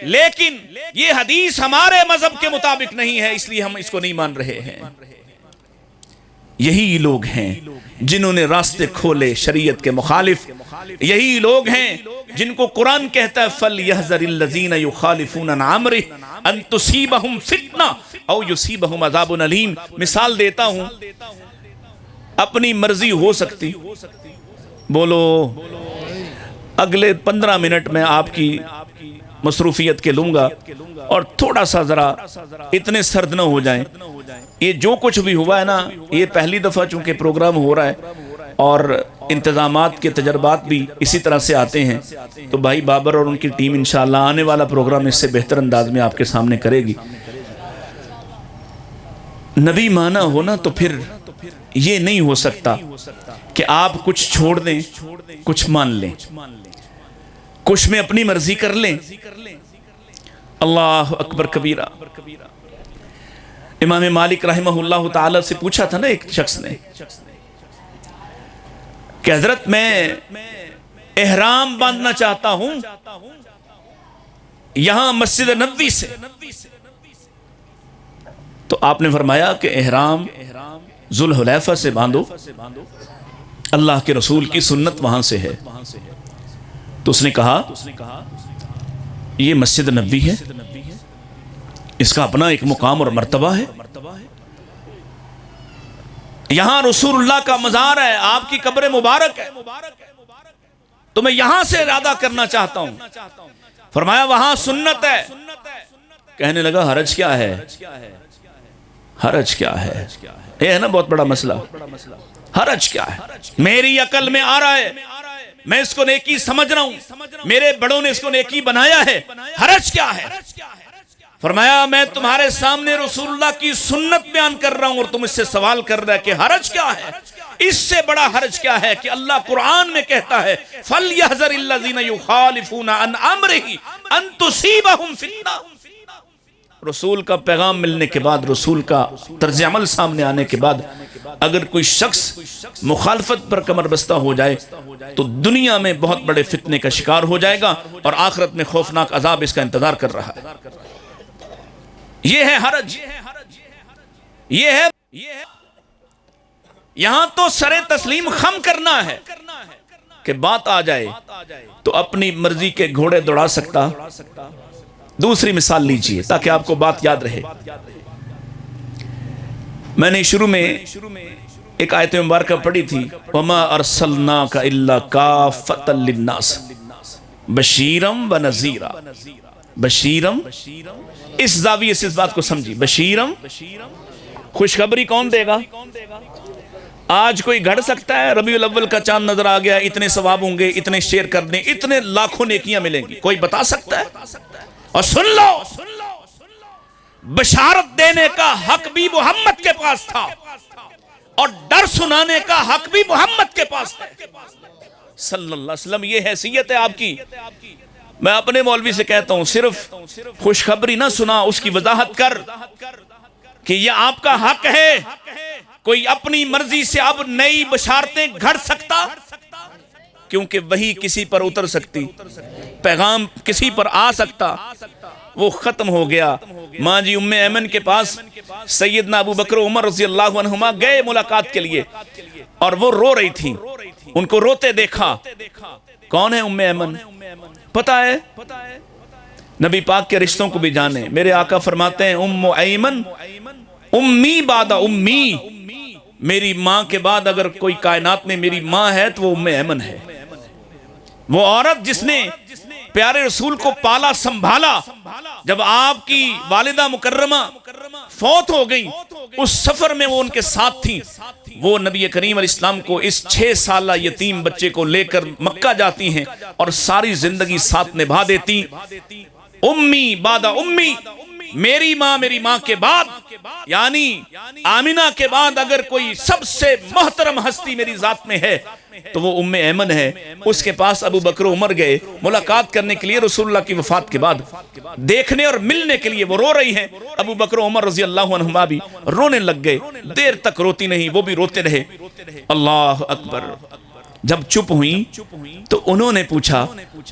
لیکن یہ حدیث ہمارے مذہب کے مطابق نہیں ہے، اس لیے ہم اس کو نہیں مان رہے ہیں۔ یہی لوگ ہیں جنہوں نے راستے کھولے شریعت کے مخالف، یہی لوگ ہیں جن کو قرآن کہتا ہے فَلْيَحْذَرِ الَّذِينَ يُخَالِفُونَ عَنْ أَمْرِهِ أَن تُصِيبَهُمْ فِتْنَةٌ أَوْ يُصِيبَهُمْ عَذَابٌ أَلِيمٌ۔ مثال دیتا ہوں، اپنی مرضی ہو سکتی، بولو اگلے 15 منٹ میں آپ کی مصروفیت کے لوں گا اور تھوڑا سا ذرا اتنے سرد نہ ہو جائیں۔ یہ جو کچھ بھی ہوا ہے نا، یہ پہلی دفعہ چونکہ پروگرام ہو رہا ہے اور انتظامات کے تجربات بھی اسی طرح سے آتے ہیں، تو بھائی بابر اور ان کی ٹیم انشاءاللہ آنے والا پروگرام اس سے بہتر انداز میں آپ کے سامنے کرے گی۔ نبی مانا ہونا تو پھر یہ نہیں ہو سکتا کہ آپ کچھ چھوڑ دیں کچھ مان لیں، کچھ میں اپنی مرضی کر لیں۔ اللہ اکبر کبیرہ۔ امام مالک رحمہ اللہ تعالی سے پوچھا تھا نا ایک شخص نے کہ حضرت میں احرام باندھنا چاہتا ہوں یہاں مسجد نبوی سے، تو آپ نے فرمایا کہ احرام ذوالحلیفہ سے باندھو، اللہ کے رسول کی سنت وہاں سے ہے۔ تو اس نے کہا یہ مسجد نبوی ہے، اس کا اپنا ایک مقام اور مرتبہ ہے، یہاں رسول اللہ کا مزار ہے، آپ کی قبر مبارک ہے، تو میں یہاں سے ارادہ کرنا چاہتا ہوں۔ فرمایا وہاں سنت ہے۔ کہنے لگا حرج کیا ہے؟ حرج کیا ہے؟ یہ ہے نا بہت بڑا مسئلہ، حرج کیا ہے؟ میری عقل میں آ رہا ہے، میں اس کو نیکی سمجھ رہا ہوں، میرے بڑوں نے اس کو نیکی بنایا ہے، حرج کیا ہے؟ فرمایا میں تمہارے سامنے رسول اللہ کی سنت بیان کر رہا ہوں اور تم اس سے سوال کر رہا ہے کہ حرج کیا ہے؟ اس سے بڑا حرج کیا ہے کہ اللہ قرآن میں کہتا ہے فَلْيَحْذَرِ الَّذِينَ يُخَالِفُونَ عَنْ أَمْرِهِ أَن تُصِيبَهُمْ فِتْنَةٌ۔ رسول کا پیغام ملنے کے بعد، رسول کا طرز عمل سامنے آنے کے بعد اگر کوئی شخص مخالفت پر کمر بستہ ہو جائے تو دنیا میں بہت بڑے فتنے کا شکار ہو جائے گا اور آخرت میں خوفناک عذاب اس کا انتظار کر رہا ہے۔ یہ ہے حرج، یہ ہے یہاں تو سر تسلیم خم کرنا ہے کہ بات آ جائے تو اپنی مرضی کے گھوڑے دوڑا سکتا۔ دوسری مثال لیجئے تاکہ آپ کو بات یاد رہے۔ میں نے شروع میں ایک آیت مبارکہ پڑھی تھی وَمَا أَرْسَلْنَاكَ إِلَّا كَافَّةً لِلنَّاسِ بَشِيرًا وَنَذِيرًا۔ بشیرم، اس زاویے سے اس بات کو سمجھی، بشیرم خوشخبری کون دے گا؟ آج کوئی گھڑ سکتا ہے ربیع الاول کا چاند نظر آ گیا، اتنے ثواب ہوں گے، اتنے شیئر کر دیں، اتنے لاکھوں نیکیاں ملیں گی؟ کوئی بتا سکتا ہے؟ اور سن لو، بشارت دینے کا حق بھی محمد کے پاس تھا اور ڈر سنانے کا حق بھی محمد کے پاس ہے صلی اللہ علیہ وسلم۔ یہ حیثیت ہے آپ کی۔ میں اپنے مولوی سے کہتا ہوں صرف خوشخبری نہ سنا، اس کی وضاحت کر کہ یہ آپ کا حق ہے۔ کوئی اپنی مرضی سے اب نئی بشارتیں گھڑ سکتا؟ کیونکہ وہی کسی پر اتر سکتی، پیغام کسی پر آ سکتا، وہ ختم ہو گیا۔ ماں جی ام ایمن کے پاس سیدنا ابو بکر عمر رضی اللہ عنہما گئے ملاقات کے لیے اور وہ رو رہی تھیں، ان کو روتے دیکھا۔ کون ہے ام ایمن؟ پتہ ہے؟ نبی پاک کے رشتوں کو بھی جانے۔ میرے آقا فرماتے ہیں ام ایمن امی بعد امی، میری ماں کے بعد اگر کوئی کائنات میں میری ماں ہے تو وہ ام ایمن ہے۔ وہ عورت جس نے پیارے رسول کو پالا سنبھالا، جب آپ کی والدہ مکرمہ فوت ہو گئی اس سفر میں وہ ان کے ساتھ تھیں، وہ نبی کریم علیہ السلام کو اس 6 سالہ یتیم بچے کو لے کر مکہ جاتی ہیں اور ساری زندگی ساتھ نبھا دیتی۔ امی بعد امی، میری ماں کے بعد، یعنی آمینہ کے بعد اگر کوئی سب سے محترم ہستی میری ذات میں ہے تو وہ ام ایمن ہے۔ اس کے پاس ابو بکر عمر گئے ملاقات کرنے کے لیے رسول اللہ کی وفات کے بعد، دیکھنے اور ملنے کے لیے۔ وہ رو رہی ہیں، ابو بکر عمر رضی اللہ عنہما بھی رونے لگ گئے، دیر تک روتی نہیں، وہ بھی روتے رہے۔ اللہ اکبر. جب چپ ہوئی تو انہوں نے پوچھا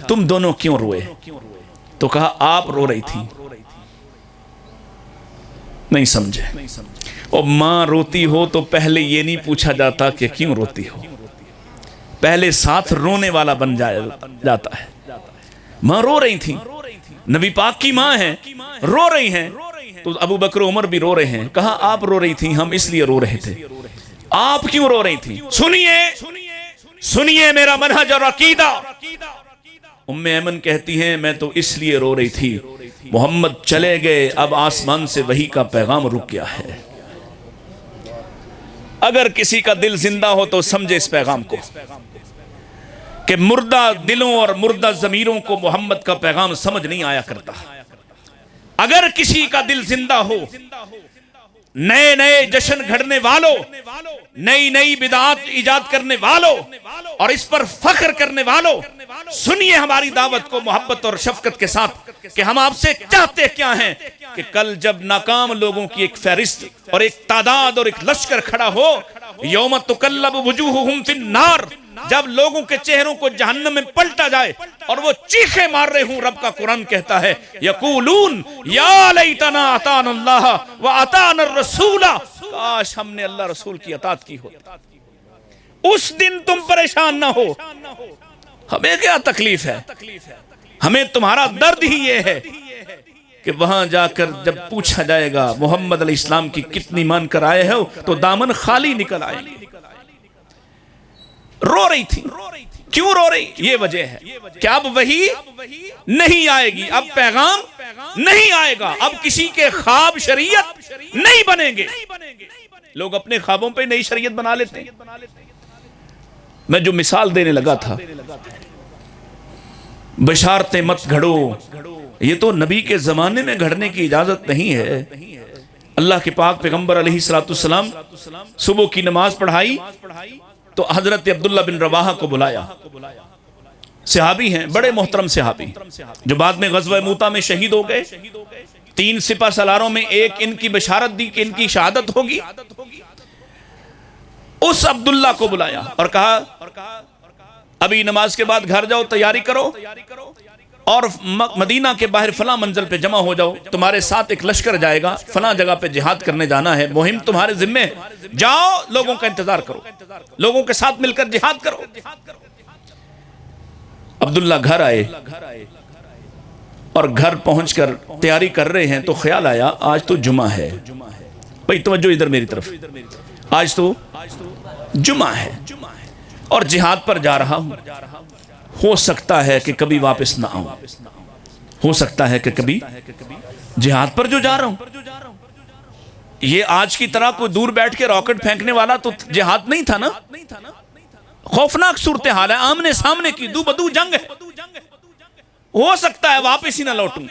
تم دونوں کیوں روئے؟ تو کہا آپ رو رہی تھی. نہیں سمجھے. اور ماں روتی ہو تو پہلے یہ نہیں پوچھا جاتا کہ کیوں روتی ہو، پہلے ساتھ رونے والا بن جاتا ہے. ماں رو رہی تھی، نبی پاک کی ماں ہیں، رو رہی ہیں. تو ابو بکر عمر بھی رو رہے ہیں. کہا آپ رو رہی تھی، ہم اس لیے رو رہے تھے. آپ کیوں رو رہی تھی؟ سنیے میرا منہج اور عقیدہ. ام ایمن کہتی ہیں میں تو اس لیے رو رہی تھی، محمد چلے گئے، اب آسمان سے وحی کا پیغام رک گیا ہے. اگر کسی کا دل زندہ ہو تو سمجھے اس پیغام کو کہ مردہ دلوں اور مردہ ضمیروں کو محمد کا پیغام سمجھ نہیں آیا کرتا. اگر کسی کا دل زندہ ہو، نئے نئے جشن گھڑنے والوں، نئی نئی بدعات ایجاد کرنے والوں اور اس پر فخر کرنے والوں، سنیے ہماری دعوت کو محبت اور شفقت کے ساتھ کہ ہم آپ سے چاہتے کیا ہیں کہ کل جب ناکام لوگوں کی ایک فہرست اور ایک تعداد اور ایک لشکر کھڑا ہو، یوم تقلب وجوہہم فی النار، جب لوگوں کے چہروں کو جہنم میں پلٹا جائے اور وہ چیخے مار رہے ہوں، رب کا قرآن کہتا ہے یقولون یا لیتنا اطعنا اللہ و اطعنا الرسول، کاش ہم نے اللہ رسول کی اطاعت کی ہو. اس دن تم پریشان نہ ہو. ہمیں کیا تکلیف ہے؟ ہمیں تمہارا درد ہی یہ ہے کہ وہاں جا کر جب پوچھا جائے گا محمد علیہ السلام کی کتنی مان کر آئے ہو تو دامن خالی نکل آئے گی. رو رہی تھی. کیوں رو رہی؟ یہ وجہ ہے کہ اب وحی نہیں آئے گی، اب پیغام نہیں آئے گا، اب کسی کے خواب شریعت نہیں بنیں گے. لوگ اپنے خوابوں پہ نئی شریعت بنا لیتے ہیں. میں جو مثال دینے لگا تھا، بشارتیں مت گھڑو، یہ تو نبی کے زمانے میں گھڑنے کی اجازت نہیں ہے. اللہ کے پاک پیغمبر علیہ السلام صبح کی نماز پڑھائی تو حضرت عبداللہ بن رواحہ کو بلایا. صحابی ہیں، بڑے محترم صحابی، جو بعد میں غزوہ موتا میں شہید ہو گئے. 3 سپہ سالاروں میں ایک ان کی بشارت دی کہ ان کی شہادت ہوگی. اس عبداللہ کو بلایا اور کہا ابھی نماز کے بعد گھر جاؤ، تیاری کرو اور مدینہ کے باہر فلاں منزل پہ جمع ہو جاؤ. تمہارے ساتھ ایک لشکر جائے گا، فلاں جگہ پہ جہاد کرنے جانا ہے، مہم تمہارے ذمہ ہے. جاؤ، لوگوں کا انتظار کرو، لوگوں کے ساتھ مل کر جہاد کرو. عبداللہ گھر آئے اور گھر پہنچ کر تیاری کر رہے ہیں تو خیال آیا آج تو جمعہ ہے. بھئی توجہ ادھر میری طرف، آج تو جمعہ ہے اور جہاد پر جا رہا ہوں. ہو سکتا ہے کہ کبھی واپس نہ آؤں، ہو سکتا ہے کہ کبھی جہاد پر جو جا رہا ہوں. یہ آج کی طرح کوئی دور بیٹھ کے راکٹ پھینکنے والا تو جہاد نہیں تھا نا. خوفناک صورتحال ہے، آمنے سامنے کی دو بدو جنگ ہے. ہو سکتا ہے واپس ہی نہ لوٹوں.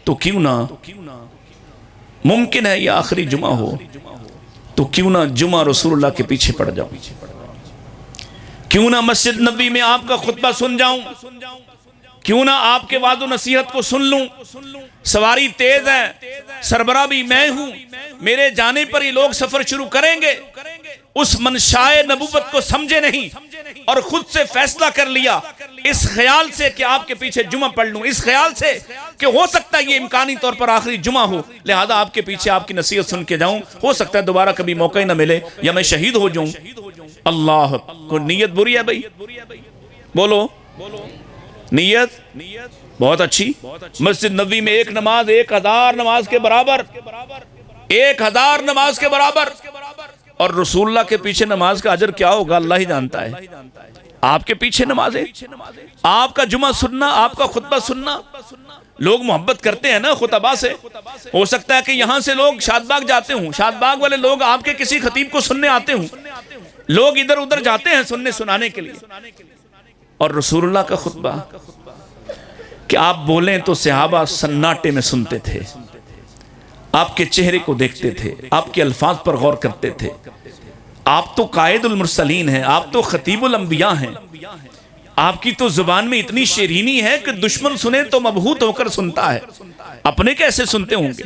تو کیوں نہ، ممکن ہے یہ آخری جمعہ ہو، تو کیوں نہ جمعہ رسول اللہ کے پیچھے پڑ جاؤں، کیوں نہ مسجد نبوی میں آپ کا خطبہ سن جاؤں، کیوں نہ آپ کے وعظ و نصیحت کو سن لوں. سواری تیز ہے، سربراہ بھی میں ہوں، میرے جانے پر ہی لوگ سفر شروع کریں گے. اس منشائے نبوت کو سمجھے نہیں اور خود سے فیصلہ کر لیا اس خیال سے کہ آپ کے پیچھے جمعہ پڑھ لوں، اس خیال سے کہ ہو سکتا ہے یہ امکانی طور پر آخری جمعہ ہو، لہذا آپ کے پیچھے آپ کی نصیحت سن کے جاؤں، ہو سکتا ہے دوبارہ کبھی موقع ہی نہ ملے یا میں شہید ہو جاؤں. اللہ کو نیت بری ہے بھائی، بولو نیت بہت اچھی. مسجد نبوی میں ایک نماز 1000 نماز کے برابر، 1000 نماز کے برابر. اور رسول اللہ کے پیچھے نماز کا اجر کیا ہوگا اللہ ہی جانتا ہے. آپ کے پیچھے نمازیں، آپ کا جمعہ سننا، آپ کا خطبہ سننا. لوگ محبت کرتے ہیں نا خطبہ سے. ہو سکتا ہے کہ یہاں سے لوگ شاد باغ جاتے ہوں، شاد باغ والے لوگ آپ کے کسی خطیب کو سننے آتے ہوں. لوگ ادھر ادھر جاتے ہیں سننے سنانے کے لیے. اور رسول اللہ کا خطبہ کہ آپ بولیں تو صحابہ سناٹے میں سنتے تھے، آپ کے چہرے کو دیکھتے تھے، آپ کے الفاظ پر غور کرتے تھے. آپ تو قائد المرسلین ہیں، آپ تو خطیب الانبیاء ہیں. آپ کی تو زبان میں اتنی شیرینی ہے کہ دشمن سنے تو مبہوت ہو کر سنتا ہے، اپنے کیسے سنتے ہوں گے؟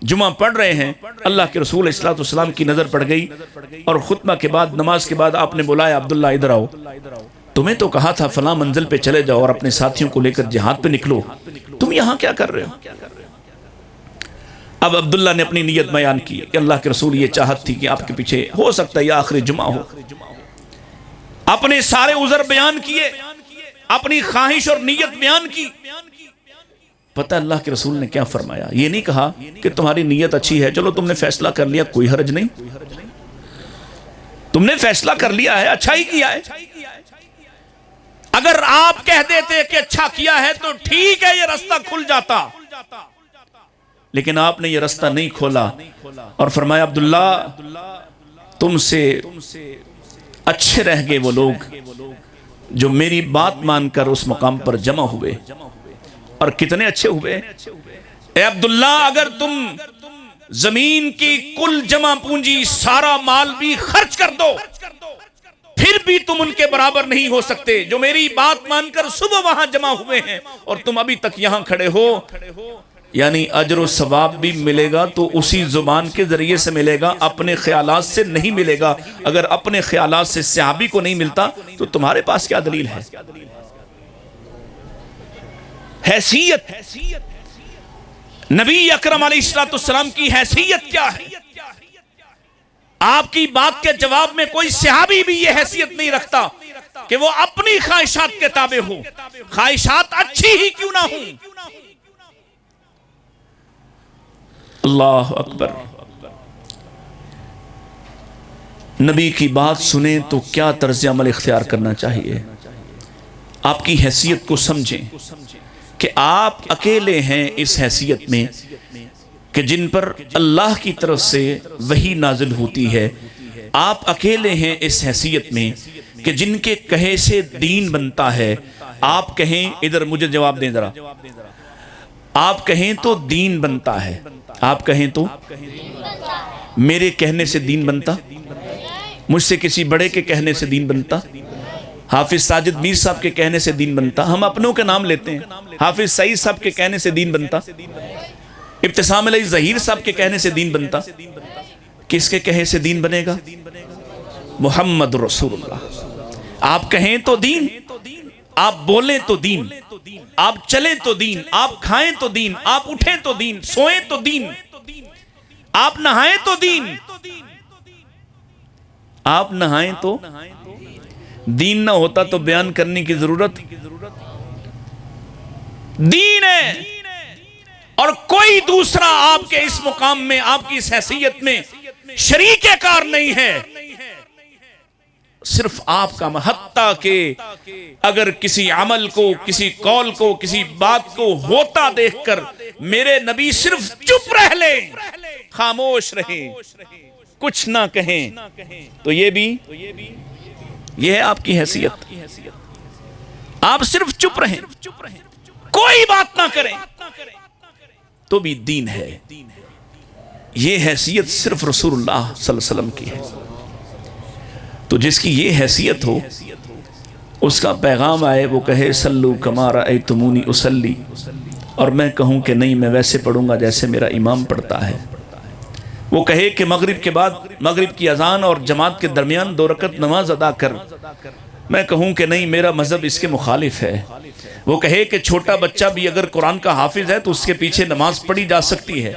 جمعہ پڑھ رہے ہیں، اللہ کے رسول صلی اللہ علیہ وسلم کی نظر پڑ گئی اور خطبہ کے بعد، نماز کے بعد آپ نے بلایا، عبداللہ ادھر آؤ، تمہیں تو کہا تھا فلاں منزل پہ چلے جاؤ اور اپنے ساتھیوں کو لے کر جہاد پہ نکلو، تم یہاں کیا کر رہے ہو؟ اب عبداللہ نے اپنی نیت بیان کی کہ اللہ کے رسول یہ چاہت تھی کہ آپ کے پیچھے ہو سکتا ہے یہ آخری جمعہ ہو۔ اپنے سارے عذر بیان کیے، اپنی خواہش اور نیت بیان کی۔ پتہ اللہ کے رسول نے کیا فرمایا؟ یہ نہیں کہا کہ تمہاری نیت اچھی ہے، چلو تم نے فیصلہ کر لیا، کوئی حرج نہیں، تم نے فیصلہ کر لیا ہے، اچھا ہی کیا ہے۔ اگر آپ کہہ دیتے کہ اچھا کیا ہے تو ٹھیک ہے، یہ رستہ کھل جاتا، لیکن آپ نے یہ رستہ نہیں کھولا اور فرمایا عبداللہ تم سے اچھے رہ گئے وہ لوگ جو میری بات مان کر اس مقام پر جمع ہوئے، اور کتنے اچھے ہوئے۔ اے عبداللہ اگر تم زمین کی کل جمع پونجی سارا مال بھی خرچ کر دو پھر بھی تم ان کے برابر نہیں ہو سکتے جو میری بات مان کر صبح وہاں جمع ہوئے ہیں اور تم ابھی تک یہاں کھڑے ہو۔ یعنی اجر و ثواب بھی ملے گا تو اسی زبان کے ذریعے سے ملے گا، اپنے خیالات سے نہیں ملے گا۔ اگر اپنے خیالات سے صحابی کو نہیں ملتا تو تمہارے پاس کیا دلیل ہے؟ حیثیت، نبی اکرم علیہ السلام کی حیثیت کیا ہے؟ آپ کی بات کے جواب میں کوئی صحابی بھی یہ حیثیت نہیں رکھتا کہ وہ اپنی خواہشات کے تابع ہو، خواہشات اچھی ہی کیوں نہ ہوں۔ اللہ اکبر۔ نبی کی بات سنیں تو کیا طرز عمل اختیار کرنا چاہیے؟ آپ کی حیثیت کو سمجھیں کہ آپ اکیلے ہیں اس حیثیت میں کہ جن پر اللہ کی طرف سے وحی نازل ہوتی ہے، آپ اکیلے ہیں اس حیثیت میں کہ جن کے کہے سے دین بنتا ہے۔ آپ کہیں، ادھر مجھے جواب دیں ذرا، آپ کہیں تو دین بنتا ہے، آپ کہیں تو میرے کہنے سے دین بنتا، مجھ سے کسی بڑے کے کہنے سے دین بنتا، حافظ ساجد میر صاحب کے کہنے سے دین بنتا، ہم اپنوں کے نام لیتے ہیں، حافظ سعید صاحب کے کہنے سے دین بنتا، ابتسام علیہ ظہیر صاحب کے کہنے سے دین بنتا۔ کس کے کہے سے دین بنے گا؟ محمد رسول اللہ۔ آپ کہیں تو دین، آپ بولیں تو دین، آپ چلیں تو دین، آپ کھائیں تو دین، آپ اٹھیں تو دین، سوئیں تو دین، آپ نہائیں تو دین، آپ نہائیں تو دین نہ ہوتا تو بیان کرنے کی ضرورت دین ہے۔ اور کوئی دوسرا آپ کے اس مقام میں، آپ کی اس حیثیت میں شریک کار نہیں ہے، صرف آپ کا۔ حتیٰ کہ اگر کسی عمل کو، کسی قول کو، کسی بات کو ہوتا دیکھ کر میرے نبی صرف چپ رہ لیں، خاموش رہیں، کچھ نہ کہیں، تو یہ ہے آپ کی حیثیت۔ آپ صرف چپ رہیں، کوئی بات نہ کریں تو بھی دین ہے۔ یہ حیثیت صرف رسول اللہ صلی اللہ علیہ وسلم کی ہے۔ تو جس کی یہ حیثیت ہو، اس کا پیغام آئے، وہ کہے سلو کما رأیتمونی اصلی، اور میں کہوں کہ نہیں، میں ویسے پڑھوں گا جیسے میرا امام پڑھتا ہے۔ وہ کہے کہ مغرب کے بعد، مغرب کی اذان اور جماعت کے درمیان 2 رکعت نماز ادا کر، میں کہوں کہ نہیں، میرا مذہب اس کے مخالف ہے۔ وہ کہے کہ چھوٹا بچہ بھی اگر قرآن کا حافظ ہے تو اس کے پیچھے نماز پڑھی جا سکتی ہے،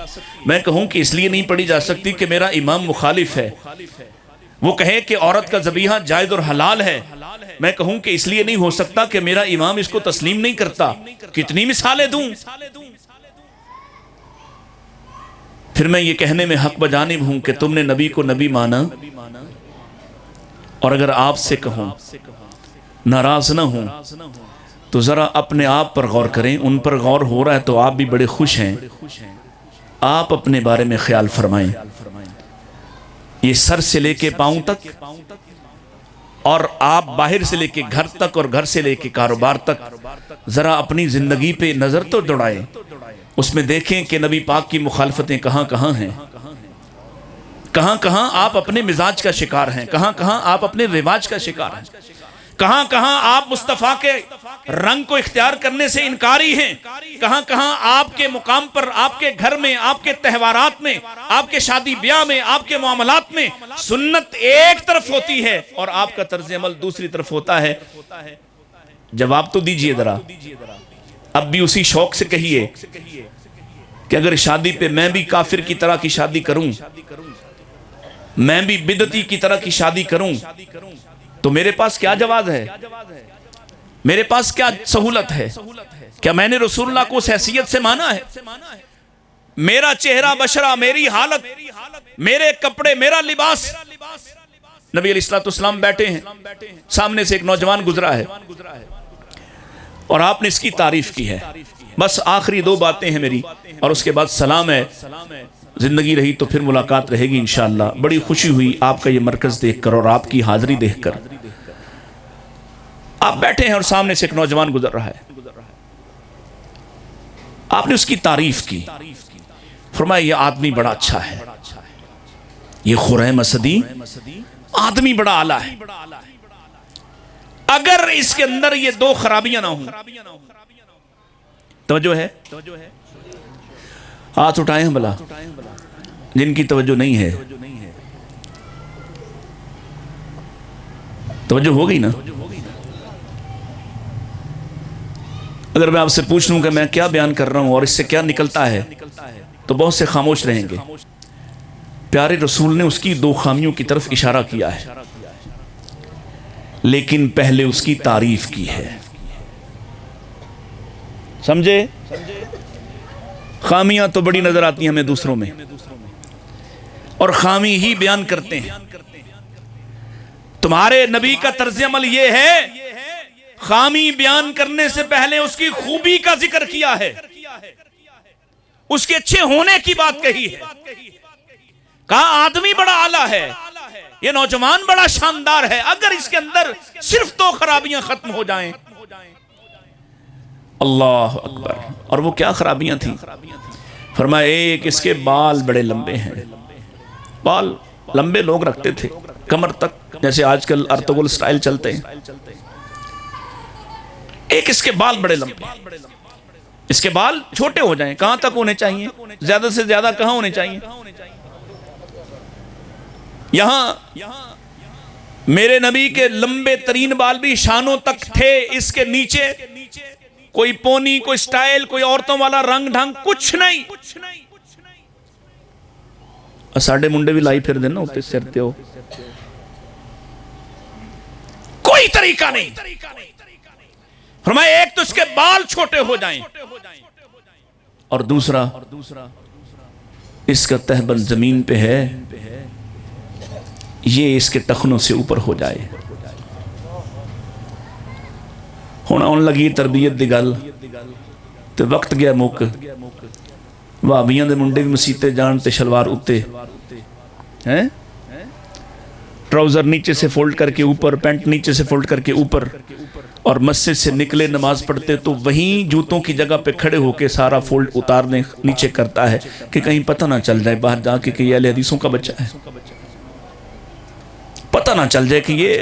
میں کہوں کہ اس لیے نہیں پڑھی جا سکتی کہ میرا امام مخالف ہے۔ وہ کہے کہ عورت کا ذبیحہ جائز اور حلال ہے، میں کہوں کہ اس لیے نہیں ہو سکتا کہ میرا امام اس کو تسلیم نہیں کرتا۔ کتنی مثالیں دوں؟ پھر میں یہ کہنے میں حق بجانب ہوں کہ تم نے نبی کو نبی مانا، اور اگر آپ سے کہوں ناراض نہ ہوں تو ذرا اپنے آپ پر غور کریں۔ ان پر غور ہو رہا ہے تو آپ بھی بڑے خوش ہیں، آپ اپنے بارے میں خیال فرمائیں۔ یہ سر سے لے کے پاؤں تک، اور آپ باہر سے لے کے گھر تک، اور گھر سے لے کے کاروبار تک، ذرا اپنی زندگی پہ نظر تو دوڑائیں، اس میں دیکھیں کہ نبی پاک کی مخالفتیں کہاں کہاں ہیں، کہاں کہاں آپ اپنے مزاج کا شکار ہیں، کہاں کہاں آپ اپنے رواج کا شکار ہیں، کہاں کہاں آپ مصطفیٰ کے رنگ کو اختیار کرنے سے انکاری ہیں، کہاں کہاں آپ کے مقام پر، آپ کے گھر میں، آپ کے تہوارات میں، آپ کے شادی بیاہ میں، آپ کے معاملات میں سنت ایک طرف ہوتی ہے اور آپ کا طرز عمل دوسری طرف ہوتا ہے۔ جواب تو دیجئے ذرا، اب بھی اسی شوق سے کہیے کہ اگر شادی پہ میں بھی کافر کی طرح کی شادی کروں، میں بھی بدعتی کی طرح کی شادی کروں، تو میرے پاس کیا جواز ہے، میرے پاس کیا سہولت ہے؟ کیا میں نے رسول اللہ کو اس حیثیت سے مانا ہے؟ میرا چہرہ بشرہ، میری حالت، میرے کپڑے، میرا لباس۔ نبی علیہ السلام بیٹھے ہیں، سامنے سے ایک نوجوان گزرا ہے اور آپ نے اس کی تعریف کی ہے۔ بس آخری 2 باتیں ہیں میری، اور اس کے بعد سلام ہے۔ زندگی رہی تو پھر ملاقات رہے گی انشاءاللہ۔ بڑی خوشی ہوئی آپ کا یہ مرکز دیکھ کر اور آپ کی حاضری دیکھ کر۔ آپ بیٹھے ہیں اور سامنے سے ایک نوجوان گزر رہا ہے، آپ نے اس کی تعریف کی، فرمایا یہ آدمی بڑا اچھا ہے، یہ خریم اسدی آدمی بڑا اعلیٰ ہے، اگر اس کے اندر یہ 2 خرابیاں نہ ہوں۔ توجہ ہے؟ ہاتھ اٹھائیں بھلا جن کی توجہ نہیں ہے۔ توجہ ہو گئی نا؟ اگر میں آپ سے پوچھ لوں کہ میں کیا بیان کر رہا ہوں اور اس سے کیا نکلتا ہے تو بہت سے خاموش رہیں گے۔ پیارے رسول نے اس کی 2 خامیوں کی طرف اشارہ کیا ہے، لیکن پہلے اس کی تعریف کی ہے۔ سمجھے؟ خامیاں تو بڑی نظر آتی ہیں ہمیں دوسروں میں، اور خامی ہی بیان کرتے ہیں۔ تمہارے نبی کا طرز عمل یہ ہے، خامی بیان کرنے سے پہلے اس کی خوبی کا ذکر کیا ہے، اس کے اچھے ہونے کی بات کہی ہے، کہا آدمی بڑا اعلیٰ ہے، یہ نوجوان بڑا شاندار ہے، اگر اس کے اندر صرف 2 خرابیاں ختم ہو جائیں۔ اللہ اکبر! اور وہ کیا خرابیاں تھیں؟ فرمایا ایک، اس کے بال بڑے لمبے ہیں، بال لمبے لوگ رکھتے تھے کمر تک، جیسے آج کل ارطغرل سٹائل چلتے ہیں۔ ایک، اس کے بال بڑے لمبے، اس کے بال چھوٹے ہو جائیں، کہاں تک ہونے چاہیے؟ زیادہ سے زیادہ کہاں ہونے چاہیے؟ یہاں میرے نبی کے لمبے ترین بال بھی شانوں تک تھے، اس کے نیچے کوئی پونی، کوئی سٹائل، کوئی عورتوں والا رنگ ڈھنگ کچھ نہیں۔ ساڑھے منڈے بھی لائی پھر دینا ہوتے سرتے ہو، کوئی طریقہ نہیں۔ فرمایا ایک تو اس کے بال چھوٹے ہو جائیں، اور دوسرا اس کا تہبند زمین پہ ہے، یہ اس کے ٹخنوں سے اوپر ہو جائے۔ ہونا ان لگی تربیت دی گل تے وقت گیا موک، وابیاں دے منڈے بھی مسیتے جان تے شلوار اتے، ٹراؤزر نیچے سے فولڈ کر کے اوپر، پینٹ نیچے سے فولڈ کر کے اوپر، اور مسجد سے نکلے نماز پڑھتے تو وہیں جوتوں کی جگہ پہ کھڑے ہو کے سارا فولڈ اتارنے نیچے کرتا ہے کہ کہیں پتہ نہ چل جائے باہر جا کے کہ یہ اہل حدیثوں کا بچہ ہے، پتہ نہ چل جائے کہ یہ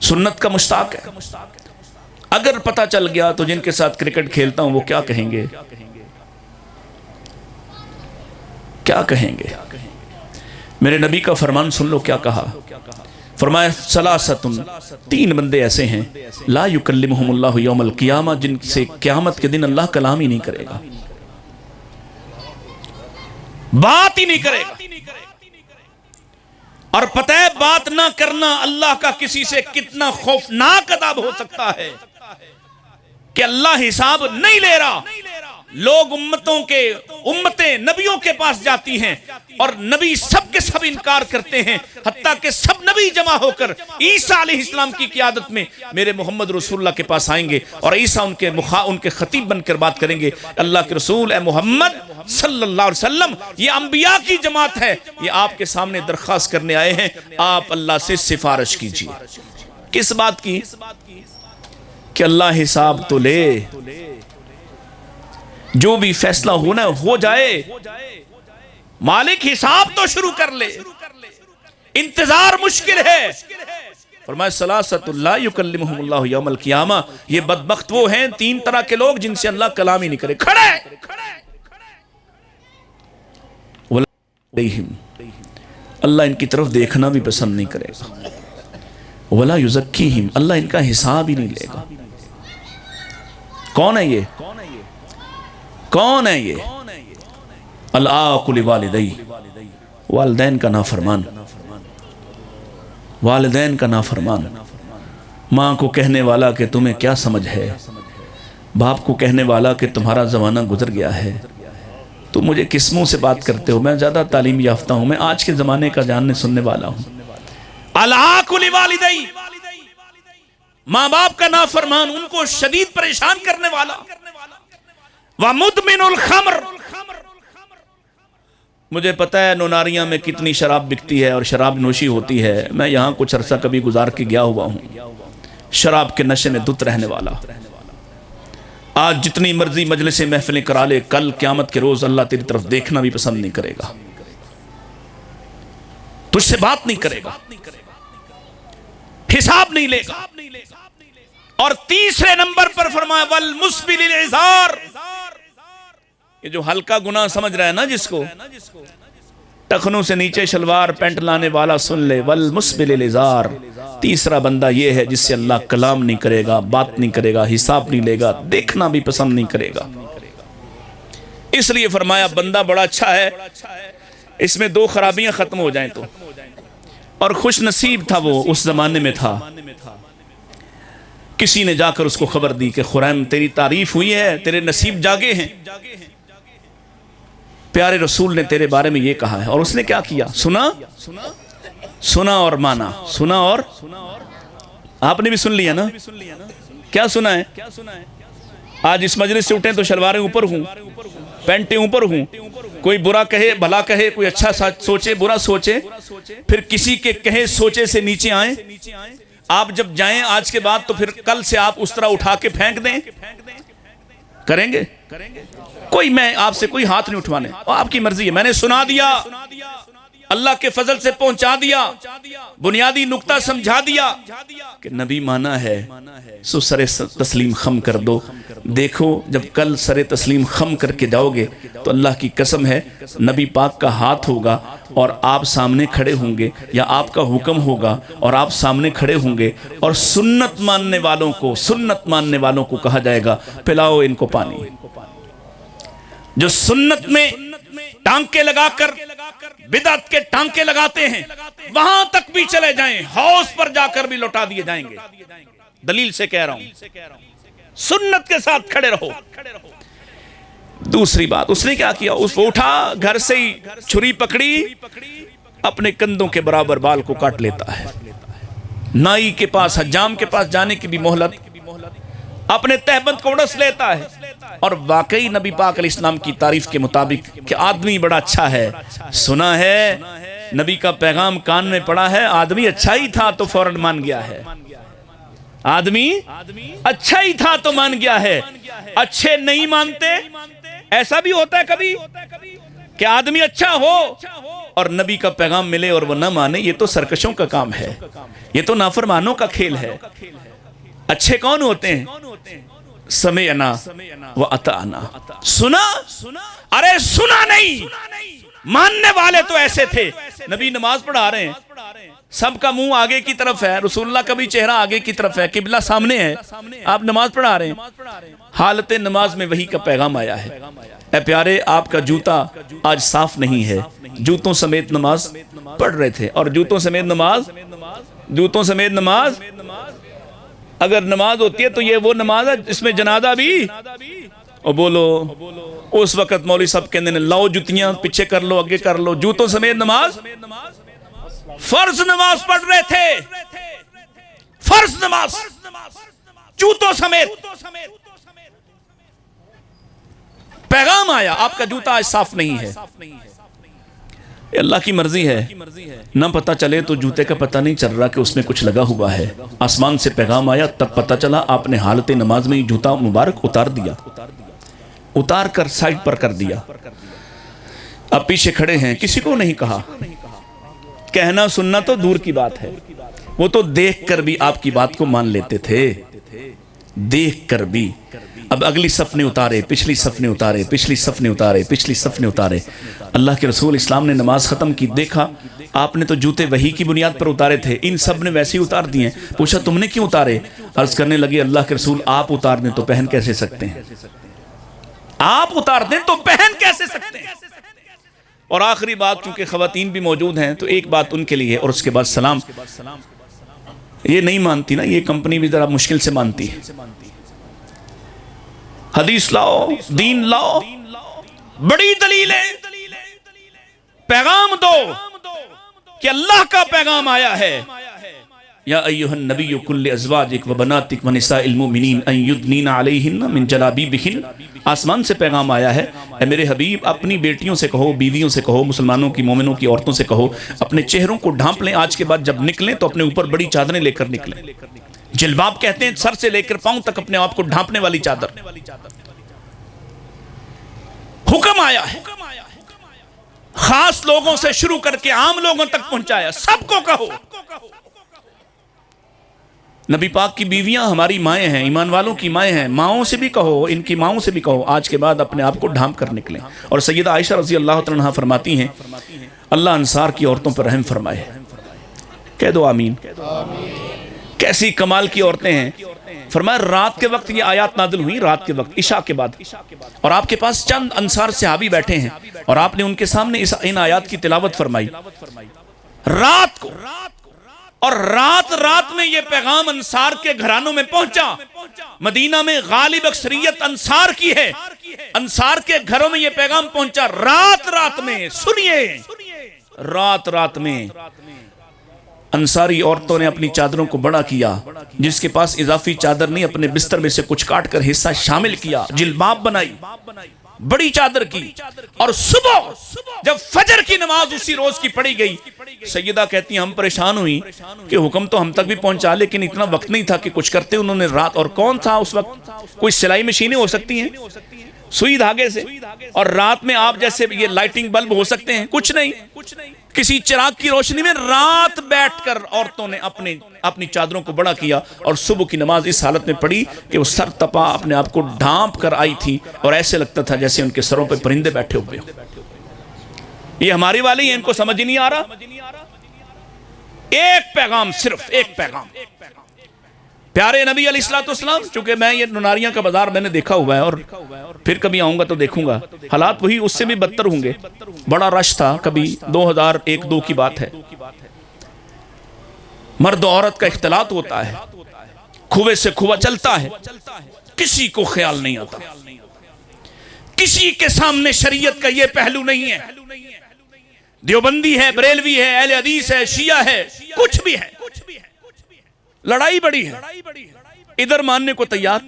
سنت کا مشتاق ہے۔ اگر پتہ چل گیا تو جن کے ساتھ کرکٹ کھیلتا ہوں وہ کیا کہیں گے؟ کیا کہیں گے؟ میرے نبی کا فرمان سن لو کیا کہا، فرمایا ثلاثۃ، 3 بندے ایسے ہیں لا یکلمہم اللہ یوم القیامہ، جن سے قیامت کے دن اللہ کلام ہی نہیں کرے گا، بات ہی نہیں کرے گا۔ اور پتہ ہے بات نہ کرنا اللہ کا کسی سے کتنا خوفناک عذاب ہو سکتا ہے، کہ اللہ حساب نہیں لے رہا۔ لوگ امتیں نبیوں کے پاس جاتی ہیں اور نبی سب کے سب انکار کرتے ہیں، حتیٰ کہ سب نبی جمع ہو کر عیسیٰ علیہ السلام کی قیادت میں میرے محمد رسول اللہ کے پاس آئیں گے، اور عیسیٰ ان کے خطیب بن کر بات کریں گے، اللہ کے رسول اے محمد صلی اللہ علیہ وسلم، یہ انبیاء کی جماعت ہے، یہ آپ کے سامنے درخواست کرنے آئے ہیں، آپ اللہ سے سفارش کیجئے۔ کس بات کی؟ کہ اللہ حساب تو لے، جو بھی فیصلہ ہونا ہو جائے، مالک حساب تو شروع کر لے، انتظار مشکل ہے، فرمایا ثلاثۃ لا یکلمہم اللہ یوم القیامہ، یہ بدبخت وہ ہیں 3 طرح کے لوگ جن سے اللہ کلام ہی نہیں کرے. کھڑے اللہ ان کی طرف دیکھنا بھی پسند نہیں کرے گا. ولا یزکیہم، اللہ ان کا حساب ہی نہیں لے گا. کون ہے یہ؟ کون ہے یہ؟ العاق لوالدی، والدین کا نافرمان، والدین کا نافرمان. ماں کو کہنے والا کہ تمہیں کیا سمجھ ہے، باپ کو کہنے والا کہ تمہارا زمانہ گزر گیا ہے، تم مجھے کس منہ سے بات کرتے ہو، میں زیادہ تعلیم یافتہ ہوں، میں آج کے زمانے کا جاننے سننے والا ہوں. العاق لوالدی، ماں باپ کا نافرمان، ان کو شدید پریشان کرنے والا. وَمُدْمِنُ الْخَمْرِ، مجھے پتہ ہے نوناریاں میں کتنی شراب بکتی ہے اور شراب نوشی ہوتی ہے، میں یہاں کچھ عرصہ کبھی گزار کے گیا ہوا ہوں. شراب کے نشے میں دھت رہنے والا، آج جتنی مرضی مجلس محفلیں کرا لے، کل قیامت کے روز اللہ تیری طرف دیکھنا بھی پسند نہیں کرے گا، تجھ سے بات نہیں کرے گا، حساب نہیں لے گا. اور تیسرے نمبر پر فرمایا والمسبل الازار، یہ جو ہلکا گناہ سمجھ رہا ہے نا جس کو، ٹخنوں سے نیچے شلوار پینٹ لانے والا سن لے، والمسبل الازار. تیسرا بندہ یہ ہے جس سے اللہ کلام نہیں کرے گا، بات نہیں کرے گا، حساب نہیں لے گا، دیکھنا بھی پسند نہیں کرے گا. اس لیے فرمایا بندہ بڑا اچھا ہے، اس میں 2 خرابیاں ختم ہو جائیں تو. اور خوش نصیب تھا وہ، اس زمانے میں تھا، کسی نے جا کر اس کو خبر دی کہ خریم تیری تعریف ہوئی ہے، تیرے نصیب جاگے ہیں، پیارے رسول نے تیرے بارے میں یہ کہا ہے. اور اس نے کیا کیا؟ سنا اور مانا. سنا اور آپ نے بھی سن لیا نا، کیا سنا ہے؟ آج اس مجلس سے اٹھیں تو شلواریں اوپر ہوں، پینٹیں اوپر ہوں، کوئی برا کہے بھلا کہے، کوئی اچھا سوچے برا سوچے، پھر کسی کے کہے سوچے سے نیچے آئیں. آپ جب جائیں آج کے بعد تو پھر کل سے آپ اس طرح اٹھا کے پھینک دیں، کریں گے؟ کوئی میں آپ سے کوئی ہاتھ نہیں اٹھوانے، آپ کی مرضی ہے. میں نے سنا دیا، اللہ کے فضل سے پہنچا دیا، بنیادی نقطہ سمجھا دیا کہ نبی مانا ہے سو سر تسلیم خم کر دو. دیکھو جب کل سر تسلیم خم کر کے جاؤ گے تو اللہ کی قسم ہے نبی پاک کا ہاتھ ہوگا اور آپ سامنے کھڑے ہوں گے، یا آپ کا حکم ہوگا اور آپ سامنے کھڑے ہوں گے، اور سنت ماننے والوں کو کہا جائے گا پلاؤ ان کو پانی. جو سنت میں ٹانکے لگا کر بدعت کے ٹانکے لگاتے ہیں وہاں تک بھی چلے جائیں، حوض پر جا کر بھی لوٹا دیے جائیں گے. دلیل سے کہہ رہا ہوں، سنت کے ساتھ کھڑے رہو. دوسری بات اس نے کیا کیا، وہ اٹھا گھر سے ہی چھری پکڑی، اپنے کندھوں کے برابر بال کو کاٹ لیتا ہے. نائی کے پاس حجام کے پاس جانے کی بھی مہلت، اپنے تہبند کو اڑس لیتا ہے. اور واقعی نبی پاک علیہ السلام کی تعریف کے مطابق کہ آدمی بڑا اچھا ہے، سنا ہے نبی کا پیغام کان میں پڑا ہے، آدمی اچھا ہی تھا تو فوراً مان گیا ہے. آدمی اچھا ہی تھا تو مان گیا ہے. اچھے نہیں مانتے، ایسا بھی ہوتا ہے کبھی کہ آدمی اچھا ہو اور نبی کا پیغام ملے اور وہ نہ مانے. یہ تو سرکشوں کا کام ہے، یہ تو نافرمانوں کا کھیل ہے. اچھے کون ہوتے ہیں؟ سمعنا و اطعنا. سنا، ارے سنا نہیں، ماننے والے تو ایسے تھے. نبی نماز پڑھا رہے ہیں، سب کا منہ آگے کی طرف ہے، رسول اللہ کا بھی چہرہ آگے کی طرف ہے، قبلہ سامنے ہے، آپ نماز پڑھا رہے ہیں. حالت نماز میں وحی کا پیغام آیا ہے، اے پیارے آپ کا جوتا آج صاف نہیں ہے. جوتوں سمیت نماز پڑھ رہے تھے، اور جوتوں سمیت نماز اگر نماز ہوتی ہے تو یہ وہ نماز ہے اس میں جنازہ بھی. اور بولو اس وقت مولوی صاحب کہنے نے لاؤ جتیاں پیچھے کر لو آگے کر لو. جوتوں سمیت نماز، فرض نماز پڑھ رہے تھے، فرض نماز جوتوں سمیت. پیغام آیا آپ کا جوتا آج صاف نہیں ہے. اللہ کی مرضی ہے، نہ پتہ چلے تو جوتے کا پتہ نہیں چل رہا کہ اس میں کچھ لگا ہوا ہے. آسمان سے پیغام آیا تب پتہ چلا آپ نے حالت نماز میں جوتا مبارک اتار دیا، اتار کر سائڈ پر کر دیا. اب پیچھے کھڑے ہیں، کسی کو نہیں کہا. کہنا سننا تو دور کی بات ہے، وہ تو دیکھ کر بھی آپ کی بات کو مان لیتے تھے، دیکھ کر بھی۔ اب اگلی صف نے اتارے، پچھلی صف نے اتارے، پچھلی صف نے اتارے، پچھلی صف نے اتارے۔ اللہ کے رسول اسلام نے نماز ختم کی، دیکھا آپ نے تو جوتے وحی کی بنیاد پر اتارے تھے، ان سب نے ویسے ہی اتار دیے۔ پوچھا تم نے کیوں اتارے؟ عرض کرنے لگے اللہ کے رسول آپ اتار دیں تو پہن کیسے سکتے ہیں، آپ اتار دیں تو پہن کیسے سکتے ہیں۔ اور آخری بات، چونکہ خواتین بھی موجود ہیں تو ایک بات ان کے لیے، اور اس کے بعد سلام۔ یہ نہیں مانتی نا، یہ کمپنی بھی ذرا مشکل سے مانتی ہے۔ حدیث لاؤ، دین لاؤ، بڑی دلیلیں، پیغام دو کہ اللہ کا پیغام آیا ہے۔ یا ایھا النبی کل ازواجک و بناتک و نساء المؤمنین ان یدنین علیہن من جلابیبہن، آسمان سے پیغام آیا ہے، اے میرے حبیب اپنی بیٹیوں سے کہو، بیویوں سے کہو، مسلمانوں کی مومنوں کی عورتوں سے کہو اپنے چہروں کو ڈھانپ لیں، آج کے بعد جب نکلیں تو اپنے اوپر بڑی چادریں لے کر نکلیں۔ جلباب کہتے ہیں سر سے لے کر پاؤں تک اپنے آپ کو ڈھانپنے والی چادر۔ حکم آیا ہے، خاص لوگوں سے شروع کر کے عام لوگوں تک پہنچایا، سب کو کہو۔ نبی پاک کی بیویاں ہماری مائیں ہیں، ایمان والوں کی مائیں ہیں، ماؤں سے بھی کہو، ان کی ماؤں سے بھی کہو آج کے بعد اپنے آپ کو ڈھانپ کر نکلیں۔ اور سیدہ عائشہ رضی اللہ تعالیٰ عنہا فرماتی ہیں اللہ انصار کی عورتوں پر رحم فرمائے۔ کہہ دو آمین۔ کیسی کمال کی عورتیں ہیں۔ فرمایا رات کے وقت یہ آیات نازل ہوئی، رات کے وقت عشاء کے بعد، اور آپ کے پاس چند انصار صحابی بیٹھے ہیں اور آپ نے ان کے سامنے ان آیات کی تلاوت فرمائی رات کو، اور رات میں یہ پیغام انصار کے گھرانوں میں پہنچا۔ مدینہ میں غالب اکثریت انصار کی ہے، انصار کے گھروں میں یہ پیغام پہنچا رات میں۔ سنیے، رات میں انصاری عورتوں نے اپنی چادروں کو بڑا کیا، جس کے پاس اضافی چادر نہیں اپنے بستر میں سے کچھ کاٹ کر حصہ شامل کیا، جلباب بنائی، بڑی چادر کی۔ اور صبح جب فجر کی نماز اسی روز کی پڑھی گئی، سیدہ کہتی ہیں ہم پریشان ہوئی کہ حکم تو ہم تک بھی پہنچا لیکن اتنا وقت نہیں تھا کہ کچھ کرتے۔ انہوں نے رات، اور کون تھا اس وقت، کوئی سلائی مشینیں ہو سکتی ہیں سوئی دھاگے سے، اور رات میں آپ جیسے یہ لائٹنگ بلب ہو سکتے ہیں، کچھ نہیں، کسی چراغ کی روشنی میں رات بیٹھ کر عورتوں نے اپنی چادروں کو بڑا کیا، اور صبح کی نماز اس حالت میں پڑھی کہ وہ سر تپا اپنے آپ کو ڈھانپ کر آئی تھی، اور ایسے لگتا تھا جیسے ان کے سروں پہ پرندے بیٹھے ہوئے ہوں۔ یہ ہماری والی ہیں، ان کو سمجھ ہی نہیں آ رہا۔ ایک پیغام، صرف ایک پیغام، پیارے نبی علیہ السلام۔ چونکہ میں یہ نناریاں کا بازار میں نے دیکھا ہوا ہے، اور پھر کبھی آؤں گا تو دیکھوں گا، حالات وہی اس سے بھی بدتر ہوں گے۔ بڑا رش تھا، کبھی 2001-2 کی بات ہے، مرد و عورت کا اختلاط ہوتا ہے، کھوے سے کھوا چلتا ہے، کسی کو خیال نہیں آتا، کسی کے سامنے شریعت کا یہ پہلو نہیں ہے، دیوبندی ہے، بریلوی ہے، اہل حدیث ہے، شیعہ ہے، کچھ بھی ہے، لڑائی بڑی ہے، ادھر ماننے کو تیار،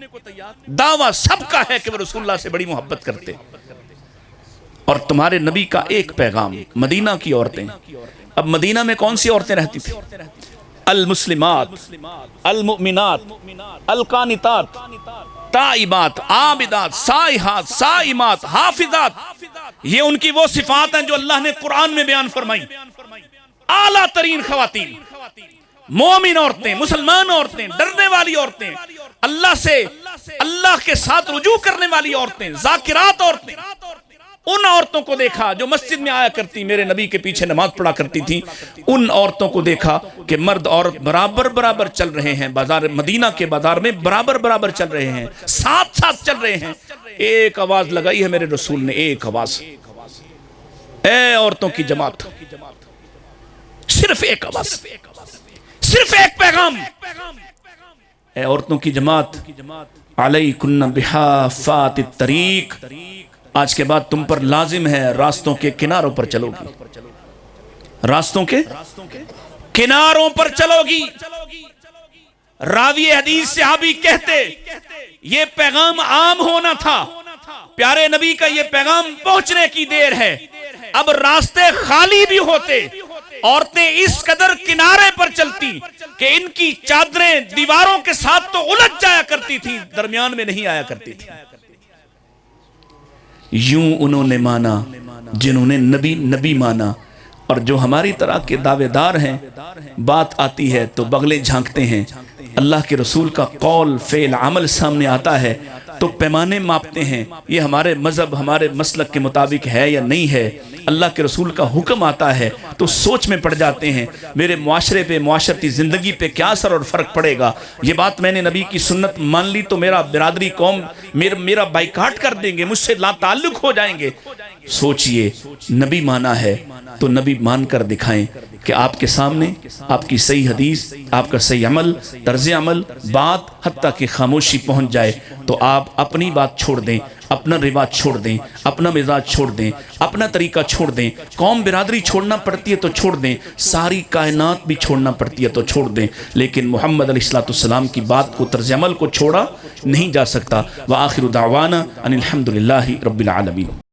دعویٰ سب کا ہے کہ وہ رسول اللہ سے بڑی محبت کرتے، اور تمہارے نبی کا ایک پیغام۔ مدینہ کی عورتیں، اب مدینہ میں کون سی عورتیں رہتی تھیں؟ المسلمات، المؤمنات، القانتات، تائبات، عابدات، سائحات، سائمات، حافظات۔ یہ ان کی وہ صفات ہیں جو اللہ نے قرآن میں بیان فرمائی۔ اعلیٰ ترین خواتین، مومن عورتیں، مسلمان عورتیں، ڈرنے والی عورتیں، اللہ سے، اللہ کے ساتھ رجوع کرنے والی عورتیں، ذاکرات عورتیں، ان عورتوں کو دیکھا جو مسجد میں آیا کرتی، میرے نبی کے پیچھے نماز پڑھا کرتی تھی، ان عورتوں کو دیکھا کہ مرد عورت برابر چل رہے ہیں، بازار مدینہ کے بازار میں برابر چل رہے ہیں، ساتھ چل رہے ہیں۔ ایک آواز لگائی ہے میرے رسول نے، ایک آواز، اے عورتوں کی جماعت، صرف ایک آواز، صرف ایک پیغام، اے عورتوں کی جماعت، علیکن بحافات الطریق، آج کے بعد تم پر لازم ہے راستوں کے کناروں پر چلو گی، راستوں کے کناروں پر چلو گی۔ راوی حدیث صحابی کہتے یہ پیغام عام ہونا تھا، پیارے نبی کا یہ پیغام پہنچنے کی دیر ہے، اب راستے خالی بھی ہوتے، عورتیں اس قدر کنارے پر چلتی کہ ان کی چادریں دیواروں کے ساتھ تو الجھ جایا کرتی تھی، درمیان میں نہیں آیا کرتی تھی۔ یوں انہوں نے مانا جنہوں نے نبی مانا، اور جو ہماری طرح کے دعوے دار ہیں، بات آتی ہے تو بغلیں جھانکتے ہیں، اللہ کے رسول کا قول فعل عمل سامنے آتا ہے تو پیمانے ماپتے ہیں، یہ ہمارے مذہب ہمارے مسلک کے مطابق ہے یا نہیں ہے، اللہ کے رسول کا حکم آتا ہے تو سوچ میں پڑ جاتے ہیں میرے معاشرے پہ، معاشرتی زندگی پہ کیا اثر اور فرق پڑے گا۔ یہ بات میں نے نبی کی سنت مان لی تو میرا برادری قوم میرا بائیکاٹ کر دیں گے، مجھ سے لا تعلق ہو جائیں گے۔ سوچئے نبی مانا ہے تو نبی مان کر دکھائیں کہ آپ کے سامنے آپ کی صحیح حدیث، آپ کا صحیح عمل، طرز عمل، بات حتیٰ کہ خاموشی پہنچ جائے تو آپ اپنی بات چھوڑ دیں، اپنا رواج چھوڑ دیں، اپنا مزاج چھوڑ دیں، اپنا طریقہ چھوڑ دیں، قوم برادری چھوڑنا پڑتی ہے تو چھوڑ دیں، ساری کائنات بھی چھوڑنا پڑتی ہے تو چھوڑ دیں، لیکن محمد علیہ السلام کی بات کو، طرز عمل کو چھوڑا نہیں جا سکتا۔ وآخر دعوانا ان الحمدللہ رب العالمین۔